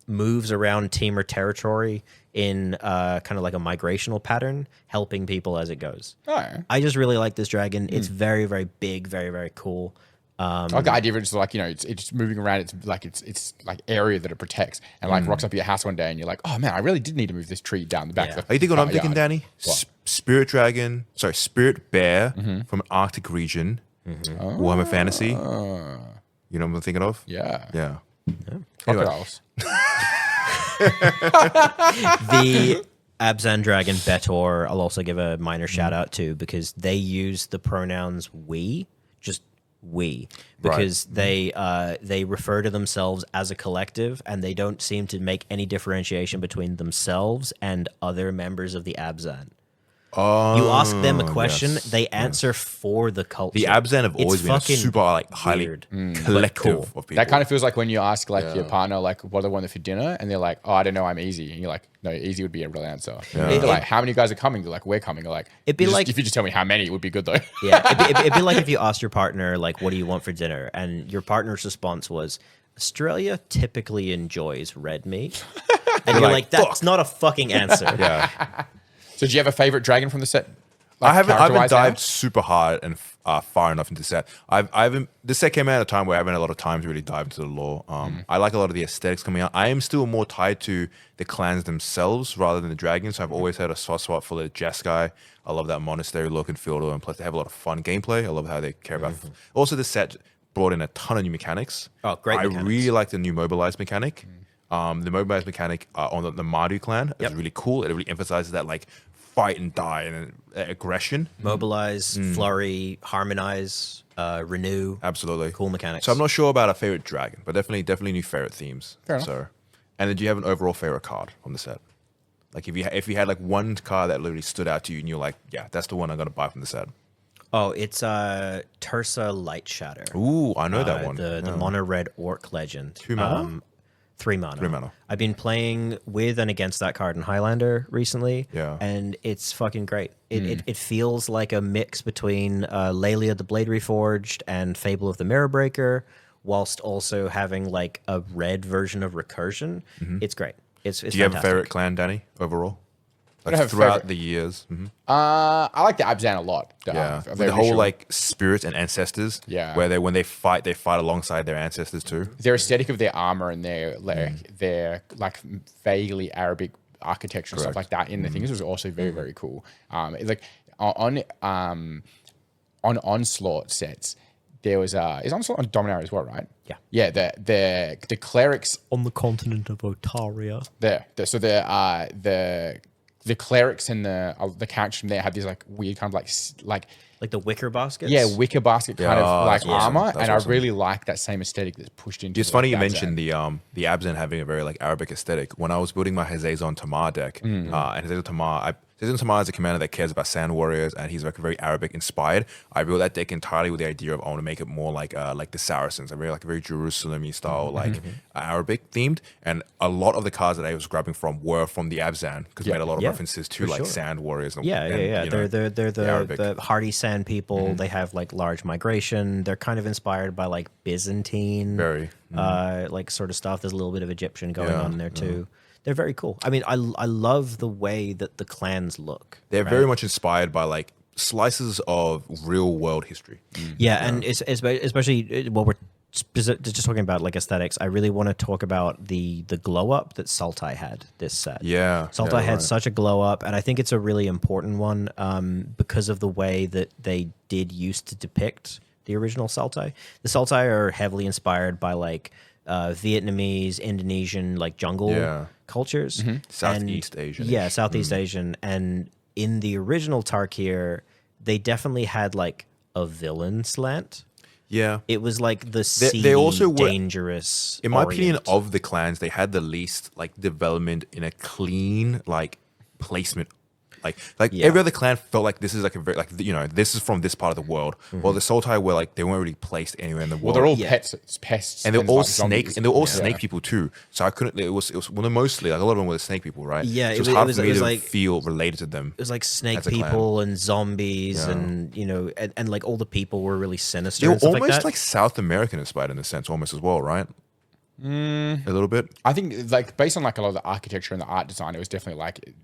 moves around Temur territory in kind of like a migrational pattern, helping people as it goes. Oh, yeah. I just really like this dragon. It's very, very big, very, very cool. I like the idea of it, just like, it's moving around. It's like area that it protects, and like rocks up at your house one day, and you're like, oh man, I really did need to move this tree down the back. Yeah. Of the Are you thinking what I'm thinking, backyard. Danny? Spirit bear from an Arctic region Warhammer Fantasy. You know what I'm thinking of? Yeah. Yeah. Crocodiles. The Abzan Dragon Betor, I'll also give a minor shout out to because they use the pronouns we, just we, because they refer to themselves as a collective and they don't seem to make any differentiation between themselves and other members of the Abzan. You ask them a question, yes, they answer for the culture. The Abzan have always been a fucking super like highly weird, collective cool. of people. That kind of feels like when you ask like your partner, like, what do they want for dinner? And they're like, oh, I don't know, I'm easy. And you're like, no, easy would be a real answer. They're like, how many guys are coming? They're like, we're coming. They're like, It'd be like- if you just tell me how many, it would be good though. Yeah, it'd be like if you asked your partner, like, what do you want for dinner? And your partner's response was, Australia typically enjoys red meat. And you're like, that's not a fucking answer. Yeah. So do you have a favorite dragon from the set? Like, I haven't character-wise dived now? super hard and far enough into the set. This set came out at a time where I haven't had a lot of time to really dive into the lore. I like a lot of the aesthetics coming out. I am still more tied to the clans themselves rather than the dragons. So I've always had a soft spot for the Jeskai. I love that monastery look and feel, and plus they have a lot of fun gameplay. I love how they care about. Also, the set brought in a ton of new mechanics. Oh, great I mechanics. really like the new mobilize mechanic. The mobilize mechanic on the Mardu clan is really cool. It really emphasizes that like fight and die and aggression. Mobilize, flurry, harmonize, renew. Absolutely. Cool mechanics. So I'm not sure about a favorite dragon, but definitely new favorite themes. Fair enough. So, and then do you have an overall favorite card on the set? Like if you had like one card that literally stood out to you and you're like, yeah, that's the one I'm gonna buy from the set. Oh, it's Tursa Light Shatter. Ooh, I know that one. The mono red orc legend. 2 mana? 3 mana. 3 mana. I've been playing with and against that card in Highlander recently. Yeah. And it's fucking great. It feels like a mix between Lelia the Blade Reforged and Fable of the Mirror Breaker, whilst also having like a red version of Recursion. It's great. It's Do you have a favorite clan, Danny, overall? Like have a throughout favorite. the years. I like the Abzan a lot. Yeah. They're The whole visual. like spirits and ancestors. Yeah. Where when they fight alongside their ancestors too. their aesthetic of their armor and their like vaguely Arabic architecture and stuff like that in the things was also very very cool. Like on Onslaught sets, there was is Onslaught on Dominaria as well, right? Yeah. Yeah. The clerics on the continent of Otaria. the clerics and the characters from there have these like weird kind of like Like the wicker baskets. wicker basket kind Yeah, of like that's awesome. armor, That's and awesome. I really like that same aesthetic that's pushed into. It's funny you Abzan. mentioned the Abzan having a very like Arabic aesthetic. When I was building my Hazezon Tamar deck, and Hazezon Tamar is a commander that cares about sand warriors, and he's like very Arabic inspired. I built that deck entirely with the idea of I want to make it more like the Saracens, a very Jerusalem-y style, like Arabic themed. And a lot of the cards that I was grabbing from were from the Abzan because it made a lot of Yeah, references to for like sure. sand warriors. And, Yeah. you know, They're Arabic. the hardy sand people. They have like large migration. They're kind of inspired by like Byzantine, Very. like sort of stuff. There's a little bit of Egyptian going Yeah, on there too. They're very cool. I mean, I love the way that the clans look. They're very much inspired by like slices of real world history. Yeah, and it's especially while we're just talking about like aesthetics, I really want to talk about the glow up that Sultai had this set. Yeah, Sultai yeah, had right. such a glow up, and I think it's a really important one because of the way that they did used to depict the original Sultai. The Sultai are heavily inspired by like Vietnamese, Indonesian, like jungle cultures, Southeast Asian-ish. Yeah, Southeast Asian, and in the original Tarkir, they definitely had like a villain slant. Yeah. It was like the They also were- dangerous. In my opinion, orient. of the clans, they had the least like development in a clean like placement. Like Yeah. every other clan felt like this is like a very like this is from this part of the world. While the Sultai were like they weren't really placed anywhere in the Well, world. they're all Yeah. pests, and they're all like snake zombies. and they're all Yeah. snake people too. So I couldn't. It was well, mostly like a lot of them were snake people, right? Yeah, so it it's was- hard it was- for it me was to like- feel related to them. It was like snake as a clan. people and zombies, Yeah. and and like all the people were really sinister. They were and stuff almost like, that. like South American inspired in a sense, almost as well, right? A little bit. I think like based on like a lot of the architecture and the art design, it was definitely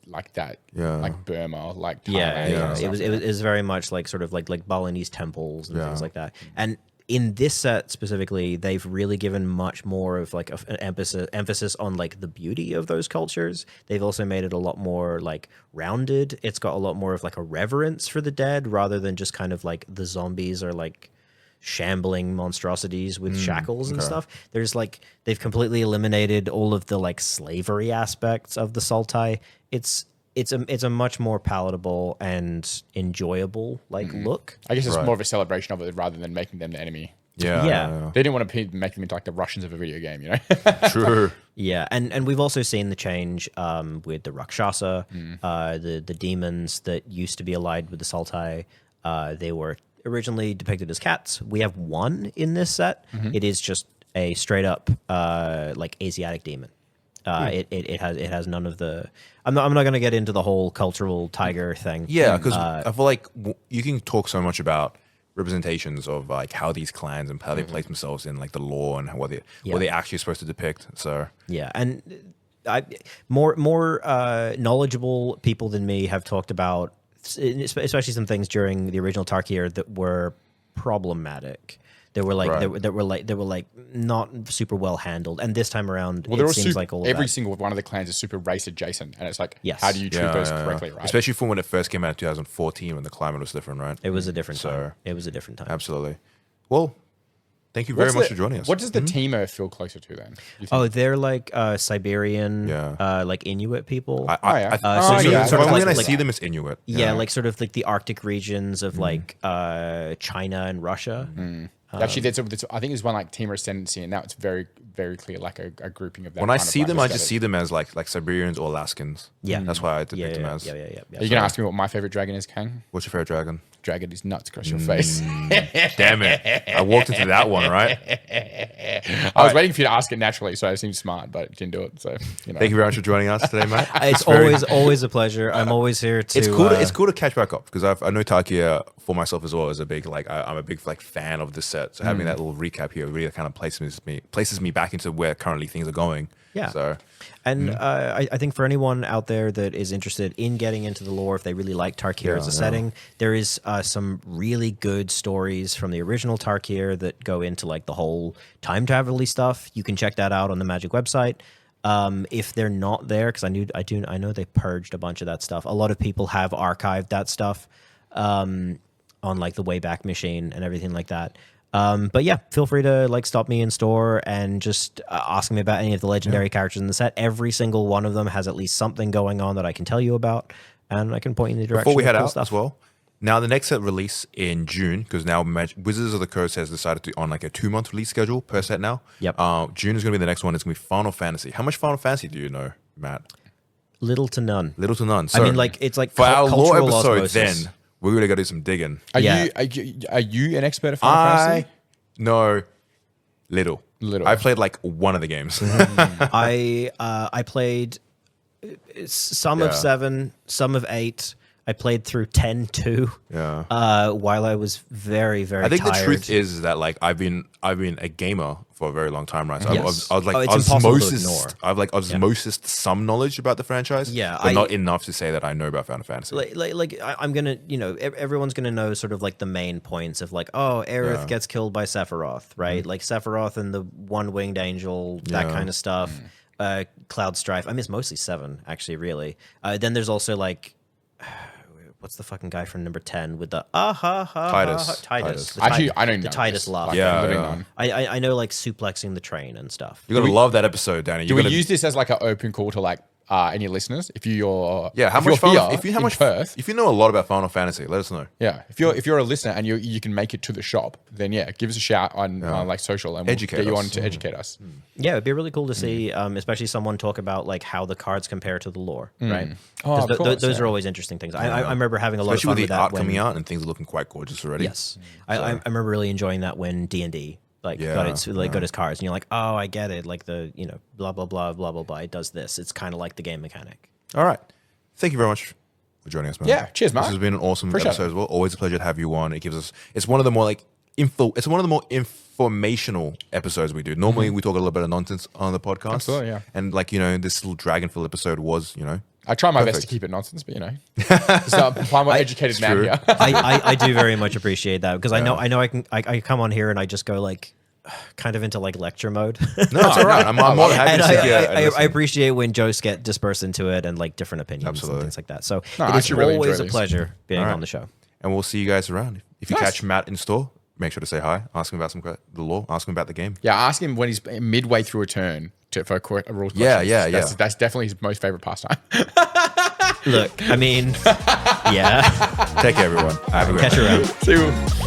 like that. Yeah. Like Burma, like Yeah, Thailand yeah. and stuff. It was very much like sort of like Balinese temples and Yeah. things like that. And in this set specifically, they've really given much more of like an emphasis on like the beauty of those cultures. They've also made it a lot more like rounded. It's got a lot more of like a reverence for the dead rather than just kind of like the zombies are like shambling monstrosities with shackles and stuff. There's like they've completely eliminated all of the like slavery aspects of the Sultai. It's a much more palatable and enjoyable like look. I guess it's more of a celebration of it rather than making them the enemy. Yeah. They didn't want to make them into like the Russians of a video game, you know? True. Yeah, and we've also seen the change with the Rakshasa, the demons that used to be allied with the Sultai. They were originally depicted as cats. We have one in this set. It is just a straight up like Asiatic demon. It has none of the. I'm not going to get into the whole cultural tiger thing. Yeah, because I feel like you can talk so much about representations of like how these clans and how they place themselves in like the lore and what they actually supposed to depict. So yeah, and more knowledgeable people than me have talked about, especially some things during the original Tarkir that were problematic. They were like they were like not super well handled, and this time around, it seems like all of every that. single one of the clans is super race adjacent, and it's like, Yes. how do you treat those correctly, right? Especially from when it first came out in 2014, when the climate was different, right? It was a different time. It was a different time. Absolutely. Well, thank you very much for joining us. What does the Temur feel closer to then? You think? Oh, they're like Siberian, like Inuit people. yeah. sort of when like- I like- see them as Inuit. yeah, like sort of like the Arctic regions of like China and Russia. Actually, I think there's one like Temur Ascendancy, and now it's very, very clear like a grouping of that. When I kind of, see like, them, I just aesthetic. see them as like Siberians or Alaskans. Yeah. That's why I depict Yeah, them yeah, as. yeah. Are you gonna ask me what my favorite dragon is, Kang? What's your favorite dragon? Dragon is nuts across your face. Damn it! I walked into that one, right? I was waiting for you to ask it naturally, so I seemed smart, but didn't do it. So you know. Thank you very much for joining us today, Matt. It's always a pleasure. I'm always here to. It's cool. It's cool to catch back up because I know Tarkir for myself as well as a big I'm a big like fan of this set. So having that little recap here really kind of places me back into where currently things are going. Yeah. So And I think for anyone out there that is interested in getting into the lore, if they really like Tarkir as a setting, there is some really good stories from the original Tarkir that go into like the whole time travel-y stuff. You can check that out on the Magic website. If they're not there, because I know they purged a bunch of that stuff. A lot of people have archived that stuff on like the Wayback Machine and everything like that. But yeah, feel free to like stop me in store and just ask me about any of the legendary characters in the set. Every single one of them has at least something going on that I can tell you about, and I can point you in the direction. before we of head cool out stuff. as well. Now the next set release in June because now Wizards of the Coast has decided to on like a 2-month release schedule per set now. Yep. June is going to be the next one. It's going to be Final Fantasy. How much Final Fantasy do you know, Matt? Little to none. Little to none. I So mean, like it's like for our lore cultural episode, osmosis. then we're going to go do some digging. Are Yeah. you an expert at Final Fantasy? No, little. Little. I played like one of the games. I played some of 7, some of 8. I played through 10-2. Yeah. While I was very, very I think tired. the truth is that like I've been a gamer for a very long time, right? So Yes. I was like It's impossible to osmosis. ignore. I've like osmosis some knowledge about the franchise. Yeah, but not enough to say that I know about Final Fantasy. I'm gonna, everyone's gonna know sort of like the main points of like, oh, Aerith gets killed by Sephiroth, right? Like Sephiroth and the one-winged angel, that kind of stuff. Cloud Strife. I mean, it's mostly 7, actually, really. Then there's also like, what's the fucking guy from number 10 with the Titus. Titus. The Actually, Ti- I don't the know. Titus this. laugh. Like, Yeah, I'm living yeah. on. I know like suplexing the train and stuff. You're gonna love that episode, Danny. Do You're we gonna, use this as like an open call to like any listeners? If you're yeah, how if much you're Final, here if you how in much Perth, if you know a lot about Final Fantasy, let us know. yeah, if you're a listener and you can make it to the shop, then yeah, give us a shout on like social and we'll Educate get you us. on to educate us. Yeah, it'd be really cool to see, especially someone talk about like how the cards compare to the lore, right? Oh, 'Cause of course, those yeah. are always interesting things. I remember having a lot Especially of fun with the that art when, coming out and things are looking quite gorgeous already. Yes, I remember really enjoying that when D&D got its cards, and you're like, oh, I get it. Like the blah blah blah blah blah blah. It does this. It's kind of like the game mechanic. All right. Thank you very much for joining us, man. Yeah, cheers, Mark. This has been an awesome Appreciate episode it. as well. Always a pleasure to have you on. It gives us. It's one of the more like It's one of the more informational episodes we do. Normally, we talk a little bit of nonsense on the podcast. Absolutely, yeah. And like this little Dragonfell episode was, I try my best Perfect. to keep it nonsense, but just apply more educated man true. here. I do very much appreciate that because I know I come on here and I just go like kind of into like lecture mode. No, it's all right. I'm more than happy And to sit here and I listen. appreciate when jokes get dispersed into it and like different opinions Absolutely. and things like that. So No, I it is actually really always enjoy a these. pleasure being All right. on the show. And we'll see you guys around. If you Nice. catch Matt in store, make sure to say hi. Ask him about the lore. Ask him about the game. Yeah, ask him when he's midway through a turn for a rules question. Yeah. That's definitely his most favorite pastime. Look, I mean, yeah. Take care, everyone. Have a great Catch you around. See you.